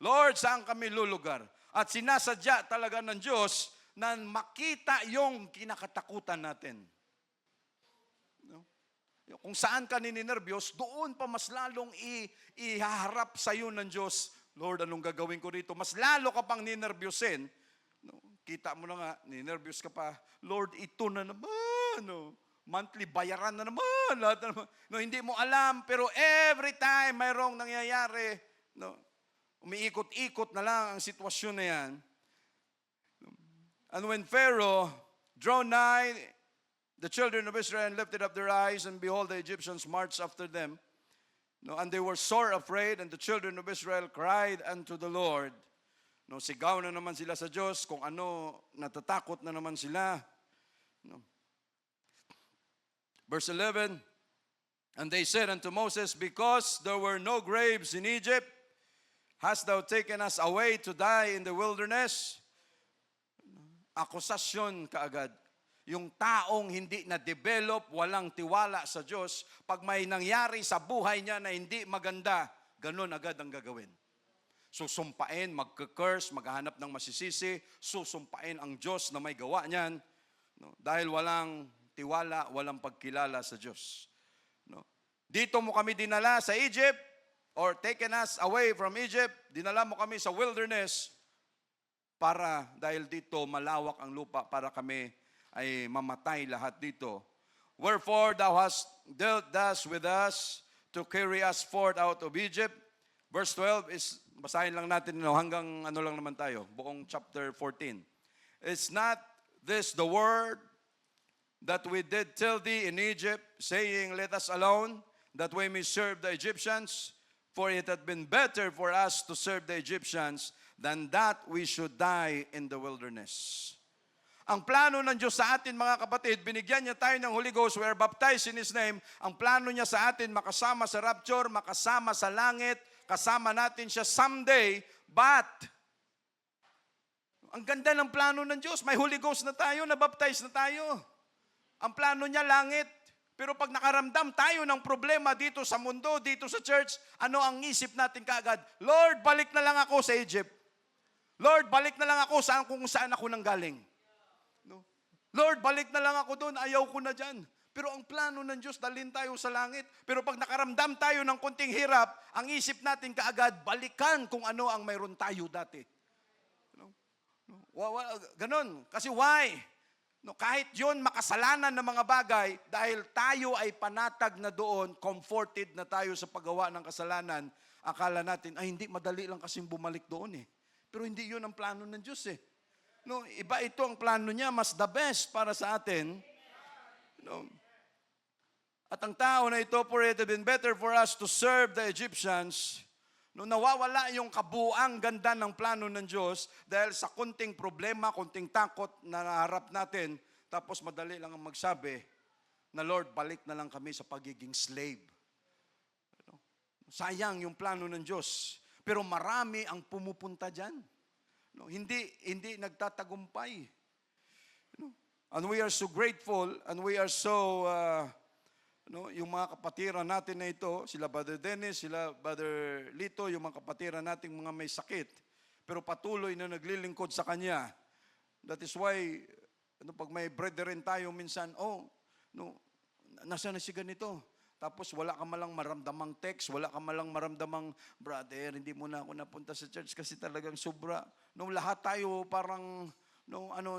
Lord, saan kami lulugar? At sinasadya talaga ng Diyos na makita yung kinakatakutan natin. No? Kung saan ka nininervyos, doon pa mas lalong ihaharap sa iyo ng Diyos, Lord, anong gagawin ko rito? Mas lalo ka pang ninervyosin. No? Kita mo na nga, ninervyos ka pa, Lord, ito na naman. No? Monthly bayaran na naman. Lahat na naman. No, hindi mo alam, pero every time mayroong nangyayari, no, umiikot-ikot na lang ang sitwasyon na yan. And when Pharaoh drew nigh, the children of Israel lifted up their eyes, and behold, the Egyptians marched after them. No, and they were sore afraid, and the children of Israel cried unto the Lord. No, sigaw na naman sila sa Diyos, kung ano, natatakot na naman sila. No. Verse 11, and they said unto Moses, because there were no graves in Egypt, hast thou taken us away to die in the wilderness? Akusasyon kaagad. Yung taong hindi na-develop, walang tiwala sa Diyos, pag may nangyari sa buhay niya na hindi maganda, ganun agad ang gagawin. Susumpain, magka-curse, maghahanap ng masisisi, susumpain ang Diyos na may gawa niyan, no? Dahil walang tiwala, walang pagkilala sa Diyos. No? Dito mo kami dinala sa Egypt, or taken us away from Egypt, dinala mo kami sa wilderness, para dahil dito malawak ang lupa para kami ay mamatay lahat dito. Wherefore thou hast dealt thus with us to carry us forth out of Egypt. Verse 12 is, basahin lang natin hanggang ano lang naman tayo, buong chapter 14. Is not this the word that we did tell thee in Egypt, saying, let us alone, that we may serve the Egyptians? For it had been better for us to serve the Egyptians than that we should die in the wilderness. Ang plano ng Diyos sa atin, mga kapatid, binigyan niya tayo ng Holy Ghost, we are baptized in His name. Ang plano niya sa atin, makasama sa rapture, makasama sa langit, kasama natin siya someday, but ang ganda ng plano ng Diyos, may Holy Ghost na tayo, na-baptize na tayo. Ang plano niya, langit. Pero pag nakaramdam tayo ng problema dito sa mundo, dito sa church, ano ang isip natin kaagad? Lord, balik na lang ako sa Egypt. Lord, balik na lang ako kung saan ako nanggaling. No? Lord, balik na lang ako doon, ayaw ko na dyan. Pero ang plano ng Diyos, dalhin tayo sa langit. Pero pag nakaramdam tayo ng konting hirap, ang isip natin kaagad, balikan kung ano ang mayroon tayo dati. Ganon. Kasi why? Kahit yun, makasalanan ng mga bagay, dahil tayo ay panatag na doon, comforted na tayo sa paggawa ng kasalanan, akala natin, ay hindi, madali lang kasing bumalik doon eh. Pero hindi yun ang plano ng Diyos eh. Iba ito ang plano niya, mas the best para sa atin. At ang tao na ito, for it had been better for us to serve the Egyptians, nawawala yung kabuang ganda ng plano ng Diyos dahil sa kunting problema, kunting takot na naharap natin, tapos madali lang ang magsabi na, Lord, balik na lang kami sa pagiging slave. Sayang yung plano ng Diyos. Pero marami ang pumupunta dyan. Hindi nagtatagumpay. And we are so grateful and we are so, yung mga kapatiran natin na ito, sila Brother Dennis, sila Brother Lito, yung mga kapatiran nating mga may sakit, pero patuloy na naglilingkod sa Kanya. That is why, pag may brethren tayo minsan, nasa na si ganito? Tapos wala ka malang maramdamang text, wala ka malang maramdamang, brother, hindi mo na ako napunta sa church kasi talagang sobra. Lahat tayo parang,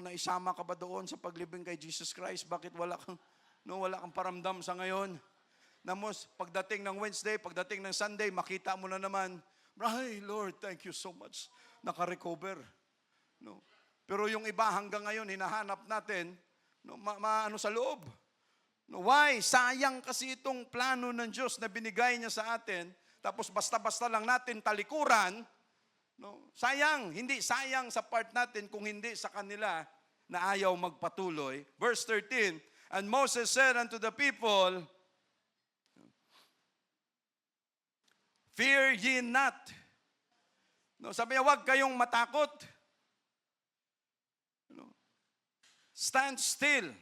naisama ka ba doon sa paglibing kay Jesus Christ? Bakit wala kang paramdam sa ngayon? Namos, pagdating ng Wednesday, pagdating ng Sunday, makita mo na naman, ay, Lord, thank you so much. Naka-recover. Pero yung iba hanggang ngayon, hinahanap natin, sa loob. Why? Sayang kasi itong plano ng Diyos na binigay niya sa atin, tapos basta-basta lang natin talikuran. Sayang, hindi sayang sa part natin kung hindi sa kanila na ayaw magpatuloy. Verse 13, and Moses said unto the people, fear ye not. Sabi niya, huwag kayong matakot. Stand still.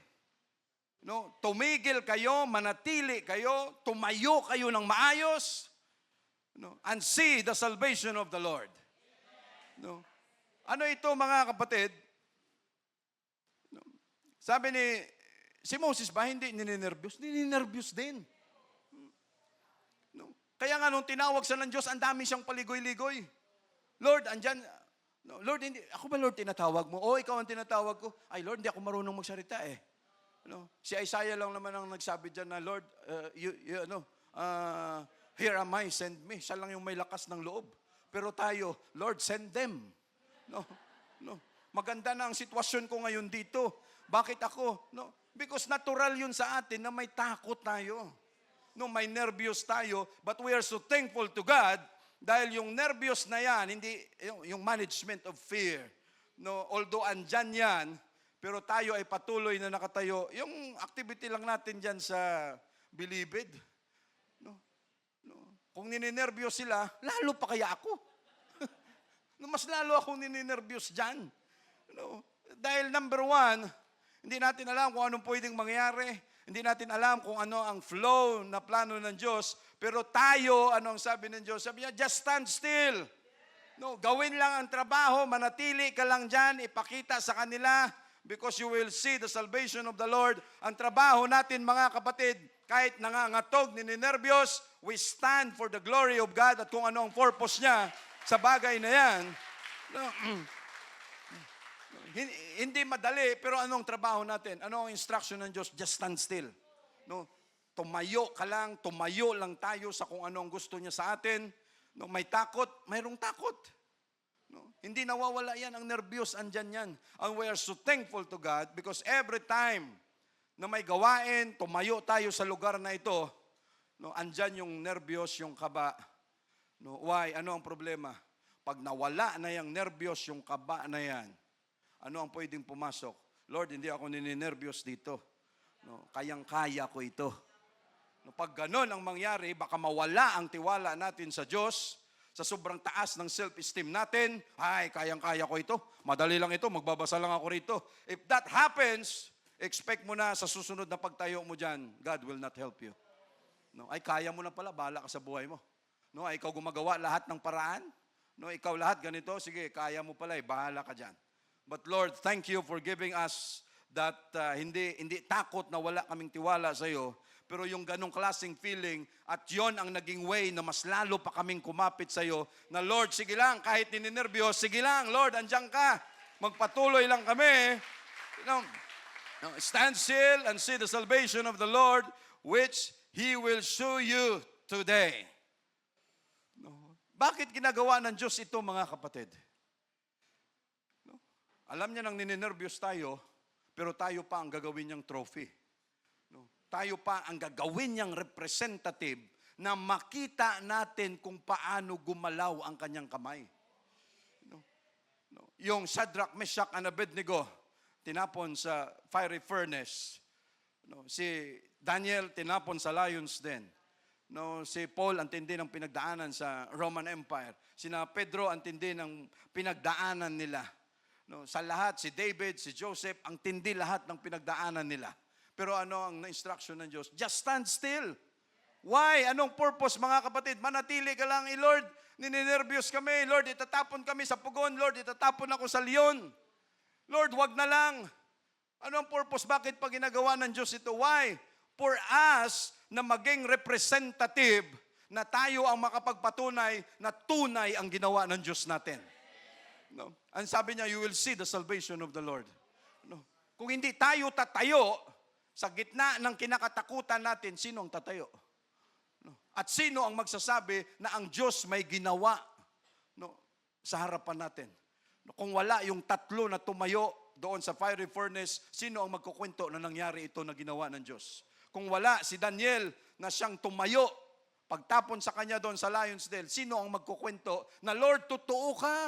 Tumigil kayo, manatili kayo, tumayo kayo ng maayos, and see the salvation of the Lord. Ano ito mga kapatid? Sabi si Moses ba hindi ninenervyos? Ninenervyos din. Kaya nga nung tinawag sa ng Diyos, ang dami siyang paligoy-ligoy. Lord, andyan, Lord, hindi, ako ba Lord tinatawag mo? O ikaw ang tinatawag ko? Ay Lord, hindi ako marunong magsalita eh. Si Isaiah lang naman ang nagsabi dyan na, Lord, here am I, send me. Siya lang yung may lakas ng loob. Pero tayo, Lord, send them. Maganda na ang sitwasyon ko ngayon dito. Bakit ako? Because natural yun sa atin na may takot tayo. May nervyos tayo. But we are so thankful to God dahil yung nervyos na yan, hindi, yung management of fear. Although andyan yan, pero tayo ay patuloy na nakatayo. Yung activity lang natin dyan sa Bilibid. Kung nininervyos sila, lalo pa kaya ako. Mas lalo akong nininervyos dyan. Dahil number one, hindi natin alam kung anong pwedeng mangyari. Hindi natin alam kung ano ang flow na plano ng Diyos. Pero tayo, ano ang sabi ng Diyos? Sabi niya, just stand still. Gawin lang ang trabaho, manatili ka lang dyan, ipakita sa kanila, because you will see the salvation of the Lord. Ang trabaho natin mga kapatid, kahit nangangatog, ninenervyos, we stand for the glory of God at kung ano ang purpose niya sa bagay na yan. Hindi madali, pero anong trabaho natin? Ano ang instruction ng Diyos? Just stand still. Tumayo ka lang, tumayo lang tayo sa kung ano ang gusto niya sa atin. May takot, mayroong takot. Hindi nawawala yan, ang nervyos, andyan yan. And we are so thankful to God because every time na may gawain, tumayo tayo sa lugar na ito, andyan yung nervyos, yung kaba. Why? Ano ang problema? Pag nawala na yung nervyos, yung kaba na yan, ano ang pwedeng pumasok? Lord, hindi ako nininervyos dito. Kayang-kaya ko ito. Pag ganon ang mangyari, baka mawala ang tiwala natin sa Diyos, sa sobrang taas ng self-esteem natin, ay, kayang-kaya ko ito. Madali lang ito, magbabasa lang ako rito. If that happens, expect mo na sa susunod na pagtayo mo dyan, God will not help you. Ay, kaya mo na pala, bahala ka sa buhay mo. Ay, ikaw gumagawa lahat ng paraan. Ikaw lahat ganito, sige, kaya mo pala, bahala ka dyan. But Lord, thank you for giving us that hindi takot na wala kaming tiwala sa iyo, pero yung ganong klaseng feeling at yon ang naging way na mas lalo pa kaming kumapit sa iyo na Lord, sige lang, kahit ninenervyos, sige lang, Lord, andiyan ka. Magpatuloy lang kami. Stand still and see the salvation of the Lord, which He will show you today. Bakit ginagawa ng Diyos ito, mga kapatid? Alam niya nang ninenervyos tayo, pero tayo pa ang gagawin niyang trophy. Tayo pa ang gagawin niyang representative na makita natin kung paano gumalaw ang kanyang kamay. Yung Shadrach, Meshach, and Abednego, tinapon sa fiery furnace. Si Daniel, tinapon sa lion's den. Si Paul, ang tindi ng pinagdaanan sa Roman Empire. Sina Pedro, ang tindi ng pinagdaanan nila. Sa lahat, si David, si Joseph, ang tindi lahat ng pinagdaanan nila. Pero ano ang instruction ng Diyos? Just stand still. Why? Anong purpose, mga kapatid? Manatili ka lang, Lord, ninenervyos kami. Lord, itatapon kami sa pugon. Lord, itatapon ako sa leon. Lord, wag na lang. Ano ang purpose? Bakit pa ginagawa ng Diyos ito? Why? For us na maging representative na tayo ang makapagpatunay na tunay ang ginawa ng Diyos natin. Ang sabi niya, you will see the salvation of the Lord. Kung hindi tayo tatayo, sa gitna ng kinakatakutan natin, sino ang tatayo? At sino ang magsasabi na ang Diyos may ginawa sa harapan natin? Kung wala yung tatlo na tumayo doon sa fiery furnace, sino ang magkukwento na nangyari ito na ginawa ng Diyos? Kung wala si Daniel na siyang tumayo, pagtapon sa kanya doon sa lion's den, sino ang magkukwento na, Lord, totoo ka?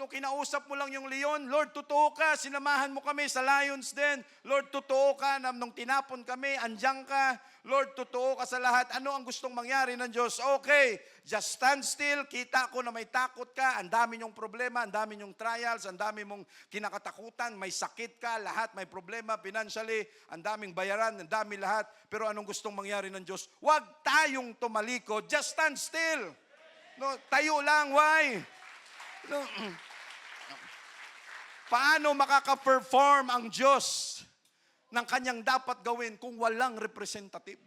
Kinausap mo lang yung leon, Lord, totoo ka, sinamahan mo kami sa lion's den. Lord, totoo ka, nung tinapon kami, andiyan ka. Lord, totoo ka sa lahat. Ano ang gustong mangyari ng Diyos? Okay, just stand still, kita ko na may takot ka, ang dami nyong problema, ang dami nyong trials, ang dami mong kinakatakutan, may sakit ka, lahat may problema, financially, ang daming bayaran, ang dami lahat. Pero anong gustong mangyari ng Diyos? Huwag tayong tumalikod, just stand still. Tayo lang, why? Paano makaka-perform ang Diyos ng kanyang dapat gawin kung walang representative?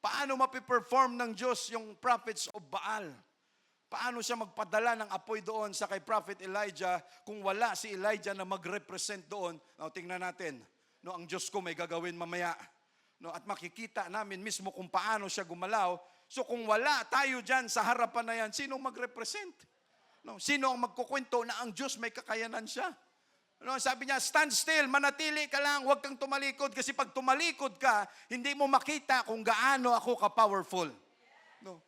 Paano mapiperform ng Diyos yung prophets of Baal? Paano siya magpadala ng apoy doon sa kay Prophet Elijah kung wala si Elijah na mag-represent doon? Tingnan natin. Ang Diyos ko may gagawin mamaya. At makikita namin mismo kung paano siya gumalaw. So kung wala tayo dyan sa harapan na yan, sino mag-represent? Sino ang magkukwento na ang Diyos may kakayanan siya? Sabi niya, stand still, manatili ka lang, huwag kang tumalikod. Kasi pag tumalikod ka, hindi mo makita kung gaano ako ka-powerful.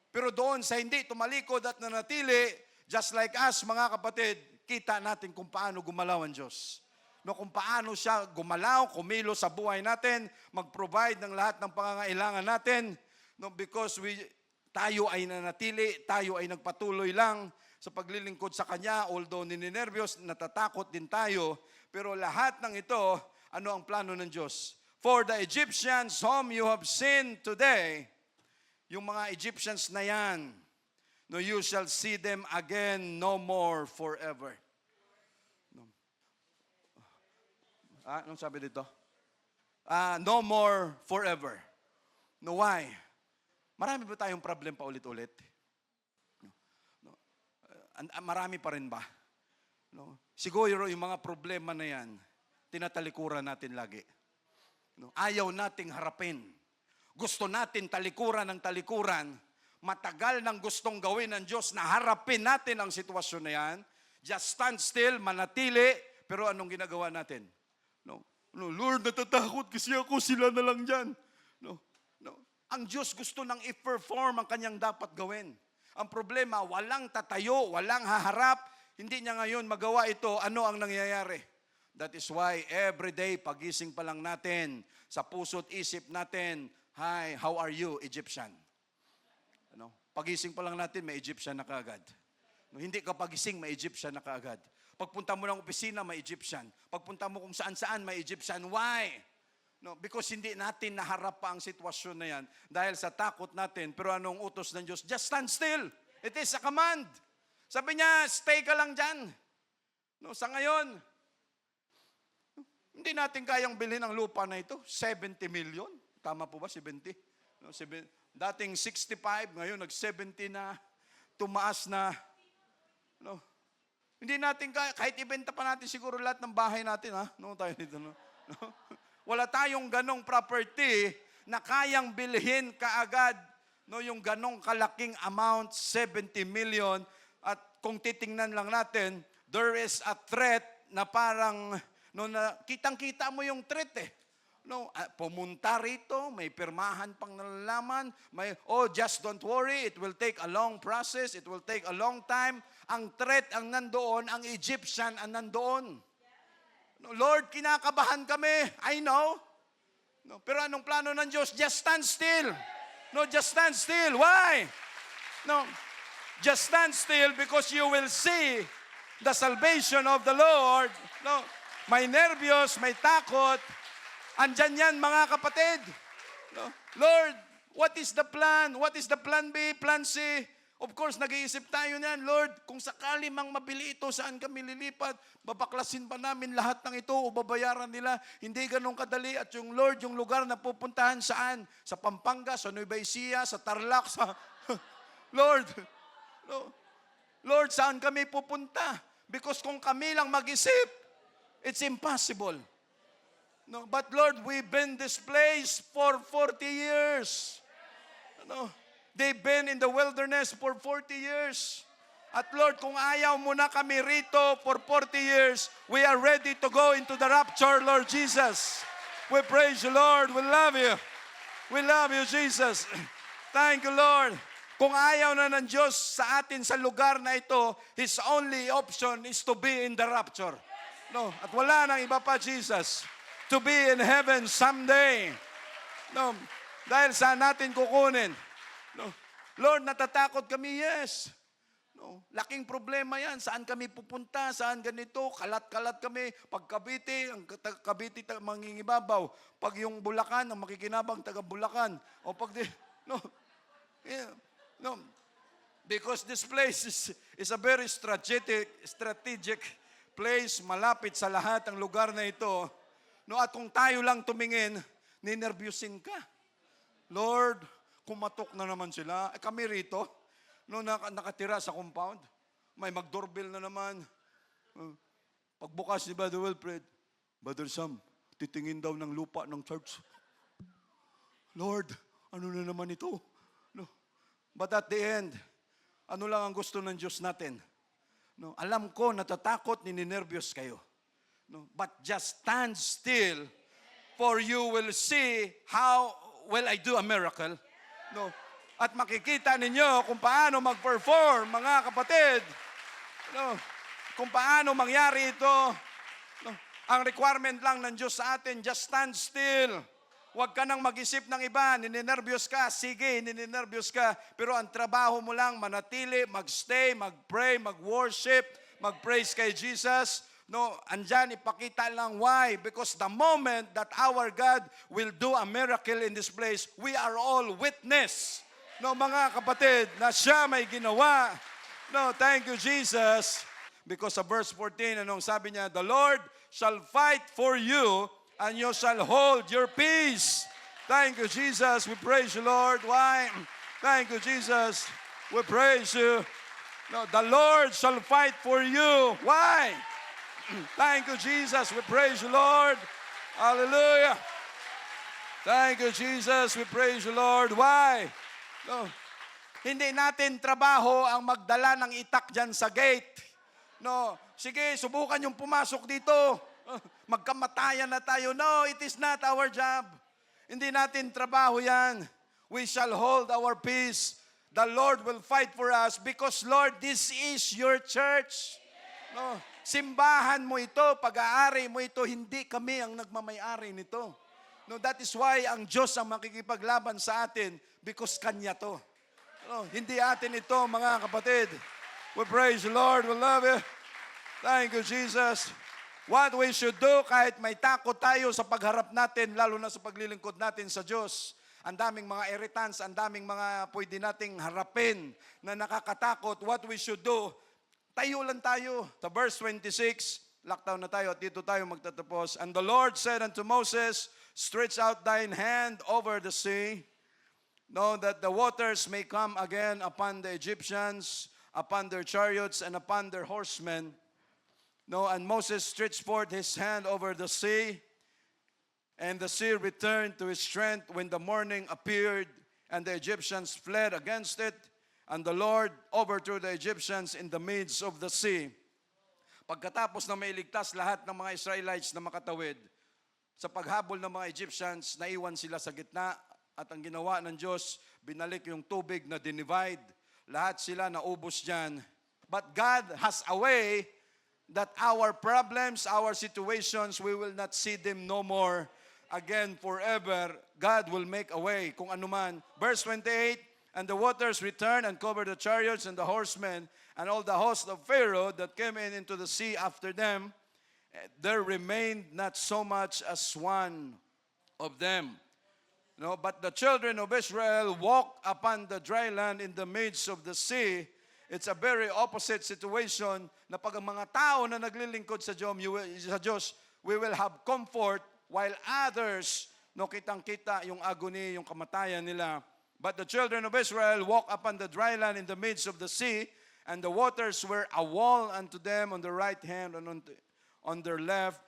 Pero doon sa hindi tumalikod at nanatili, just like us, mga kapatid, kita natin kung paano gumalaw ang Diyos. Kung paano siya gumalaw, kumilo sa buhay natin, mag-provide ng lahat ng pangangailangan natin. Because tayo ay nanatili, tayo ay nagpatuloy lang sa paglilingkod sa Kanya, although ninenervyos, natatakot din tayo, pero lahat ng ito, ano ang plano ng Diyos? For the Egyptians whom you have seen today, yung mga Egyptians na yan, you shall see them again no more forever. Anong sabi dito? No more forever. Why? Marami ba tayong problem pa ulit-ulit? Marami pa rin ba? Siguro yung mga problema na yan, tinatalikuran natin lagi. Ayaw nating harapin. Gusto natin talikuran ng talikuran. Matagal nang gustong gawin ng Diyos na harapin natin ang sitwasyon na yan. Just stand still, manatili, pero anong ginagawa natin? Lord, natatakot kasi ako, sila na lang dyan. Ang Diyos gusto nang i-perform ang kanyang dapat gawin. Ang problema, walang tatayo, walang haharap, hindi niya ngayon magawa ito, ano ang nangyayari? That is why every day, pagising pa lang natin, sa puso't isip natin, hi, how are you, Egyptian? Pagising pa lang natin, may Egyptian na kaagad. Hindi ka pagising, may Egyptian na kaagad. Pagpunta mo ng opisina, may Egyptian. Pagpunta mo kung saan-saan, may Egyptian. Why? Because hindi natin naharap pa ang sitwasyon na yan dahil sa takot natin. Pero anong utos ng Diyos? Just stand still. It is a command. Sabi niya, stay ka lang dyan. Sa ngayon, Hindi natin kayang bilhin ang lupa na ito. 70 million. Tama po ba? 70? No, dating 65, ngayon nag-70 na. Tumaas na. No. Hindi natin kaya, kahit ibenta pa natin siguro lahat ng bahay natin, ha? No, tayo dito, no? No? Wala tayong ganong property na kayang bilhin kaagad, no, yung ganong kalaking amount, 70 million. At kung titingnan lang natin, there is a threat na parang, no, na kitang-kita mo yung threat eh. No, pumunta rito, may pirmahan pang nalalaman, may, oh, just don't worry, it will take a long process, it will take a long time. Ang threat ang nandoon, ang Egyptian ang nandoon. No, Lord, kinakabahan kami, I know. No, pero anong plano ng Diyos? Just stand still. No, just stand still. Why? No, just stand still because you will see the salvation of the Lord. No, may nervyos, may takot. Andyan yan, mga kapatid. No? Lord, what is the plan? What is the plan B, plan C? Of course, nag-iisip tayo niyan, Lord, kung sakali mang mabili ito, saan kami lilipat? Babaklasin pa namin lahat ng ito o babayaran nila? Hindi ganun kadali. At yung Lord, yung lugar na pupuntahan saan? Sa Pampanga, sa Nueva Ecija, sa Tarlac, sa... Lord, Lord, saan kami pupunta? Because kung kami lang mag-isip, it's impossible. No, but Lord, we've been this place for 40 years. No, they've been in the wilderness for 40 years. At Lord, kung ayaw mo na kami rito for 40 years, we are ready to go into the rapture, Lord Jesus. We praise you, Lord. We love you. We love you, Jesus. Thank you, Lord. Kung ayaw na ng Diyos sa atin sa lugar na ito, His only option is to be in the rapture. No, at wala nang iba pa, Jesus. To be in heaven someday. No, dahil saan natin kukunin? No, Lord, natatakot kami, yes. No, laking problema yan. Saan kami pupunta? Saan ganito? Kalat-kalat kami. Pag Cavite, ang Cavite mangingibabaw. Pag yung Bulacan, ang makikinabang taga Bulacan. O pag no, yeah, no, because this place is a very strategic place, malapit sa lahat ang lugar na ito. No, at kung tayo lang tumingin, ninervyusin ka. Lord, kumatok na naman sila. Kami rito, no, nakatira sa compound, may mag-doorbell na naman. Pagbukas ni Brother Wilfred, Brother Sam, titingin daw ng lupa ng church. Lord, ano na naman ito? No. But at the end, ano lang ang gusto ng Diyos natin? No, alam ko, natatakot, ninenervyos kayo. No, but just stand still, for you will see how will I do a miracle. No, at makikita ninyo kung paano mag-perform, mga kapatid. No, kung paano mangyari ito. No, ang requirement lang ng Diyos sa atin, just stand still. Huwag ka nang mag-isip ng iba, ninenervyos ka, sige, ninenervyos ka. Pero ang trabaho mo lang, manatili, magstay, mag-pray, mag-worship, mag-praise kay Jesus. No, andyan ipakita lang why. Because the moment that our God will do a miracle in this place, we are all witness. No, mga kapatid, na siya may ginawa. No, thank you, Jesus. Because sa verse 14, anong sabi niya? The Lord shall fight for you, and you shall hold your peace. Thank you, Jesus. We praise you, Lord. Why? Thank you, Jesus. We praise you. No, the Lord shall fight for you. Why? Thank you, Jesus. We praise you, Lord. Hallelujah. Thank you, Jesus. We praise you, Lord. Why? No. Hindi natin trabaho ang magdala ng itak dyan sa gate. No. Sige, subukan yung pumasok dito. Magkamatayan na tayo. No, it is not our job. Hindi natin trabaho yan. We shall hold our peace. The Lord will fight for us because, Lord, this is your church. No. Simbahan mo ito, pag-aari mo ito, hindi kami ang nagmamay-ari nito. No, that is why ang Diyos ang makikipaglaban sa atin because Kanya to. No, hindi atin ito, mga kapatid. We praise the Lord, we love you. Thank you, Jesus. What we should do, kahit may takot tayo sa pagharap natin, lalo na sa paglilingkod natin sa Diyos, ang daming mga irritants, ang daming mga pwede nating harapin na nakakatakot, what we should do, tayo lang tayo. Sa verse 26, lockdown na tayo at dito tayo magtatapos. And the Lord said unto Moses, stretch out thine hand over the sea, know that the waters may come again upon the Egyptians, upon their chariots, and upon their horsemen. No, and Moses stretched forth his hand over the sea, and the sea returned to its strength when the morning appeared, and the Egyptians fled against it, and the Lord overthrew the Egyptians in the midst of the sea. Pagkatapos na mailigtas lahat ng mga Israelites na makatawid, sa paghabol ng mga Egyptians, naiwan sila sa gitna, at ang ginawa ng Diyos, binalik yung tubig na dinivide. Lahat sila naubos dyan. But God has a way that our problems, our situations, we will not see them no more again forever. God will make a way kung anuman. Verse 28, and the waters returned and covered the chariots and the horsemen and all the host of Pharaoh that came in into the sea after them. There remained not so much as one of them. No, but the children of Israel walked upon the dry land in the midst of the sea. It's a very opposite situation na pag ang mga tao na naglilingkod sa Diyos, we will have comfort while others, no, kitang-kita yung agony, yung kamatayan nila. But the children of Israel walked upon the dry land in the midst of the sea, and the waters were a wall unto them on the right hand and on their left.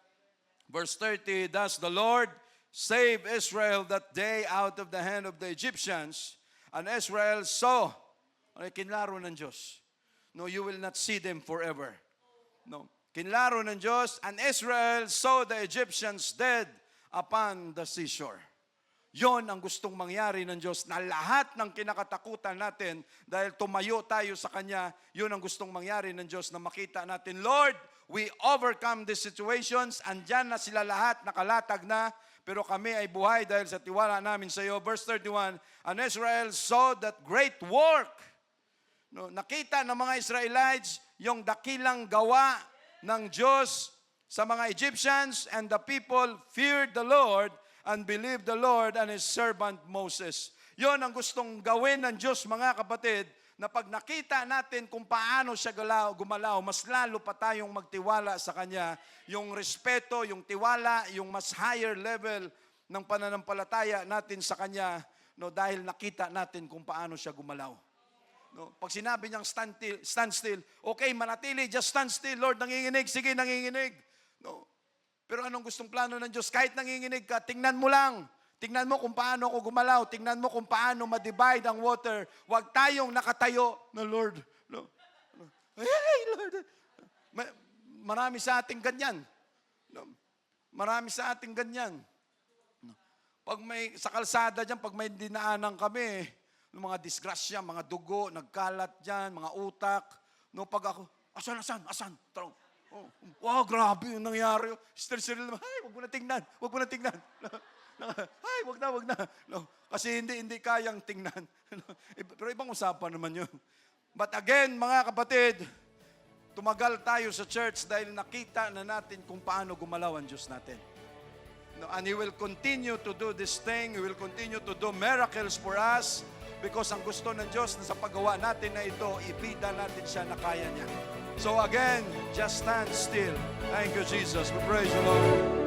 Verse 30, thus the Lord saved Israel that day out of the hand of the Egyptians, and Israel saw, kinlaro ng Diyos. No, you will not see them forever. No, kinlaro ng Diyos, and Israel saw the Egyptians dead upon the seashore. Yon ang gustong mangyari ng Diyos, na lahat ng kinakatakutan natin dahil tumayo tayo sa Kanya, yun ang gustong mangyari ng Diyos, na makita natin, Lord, we overcome these situations, andyan na sila lahat, nakalatag na, pero kami ay buhay dahil sa tiwala namin sa iyo. Verse 31, and Israel saw that great work. No, nakita ng mga Israelites yung dakilang gawa ng Diyos sa mga Egyptians, and the people feared the Lord and believed the Lord and His servant Moses. Yon ang gustong gawin ng Diyos, mga kapatid, na pag nakita natin kung paano siya gumalaw, mas lalo pa tayong magtiwala sa Kanya. Yung respeto, yung tiwala, yung mas higher level ng pananampalataya natin sa Kanya, no, dahil nakita natin kung paano siya gumalaw. No, pag sinabi niyang stand still, okay, manatili, just stand still. Lord, nanginginig, sige, nanginginig. No. Pero anong gustong plano ng Diyos? Kahit nanginginig ka, tingnan mo lang. Tingnan mo kung paano ako gumalaw. Tingnan mo kung paano ma-divide ang water. Huwag tayong nakatayo na Lord. No. Hey, Lord. Marami sa ating ganyan. No. Marami sa ating ganyan. No. Pag may, sa kalsada dyan, pag may dinaanan kami, mga disgrasya, mga dugo, nagkalat dyan, mga utak. No, pag ako, asan? Tarong. Oh, wow, grabe yung nangyari. Still naman, ay, wag mo na tingnan. Ay, wag na. No, kasi hindi kayang tingnan. Pero ibang usapan naman yun. But again, mga kapatid, tumagal tayo sa church dahil nakita na natin kung paano gumalaw ang Diyos natin. No, and He will continue to do this thing. He will continue to do miracles for us because ang gusto ng Diyos na sa paggawa natin na ito, ibida natin siya na kaya niya. So again, just stand still. Thank you, Jesus. We praise you, Lord.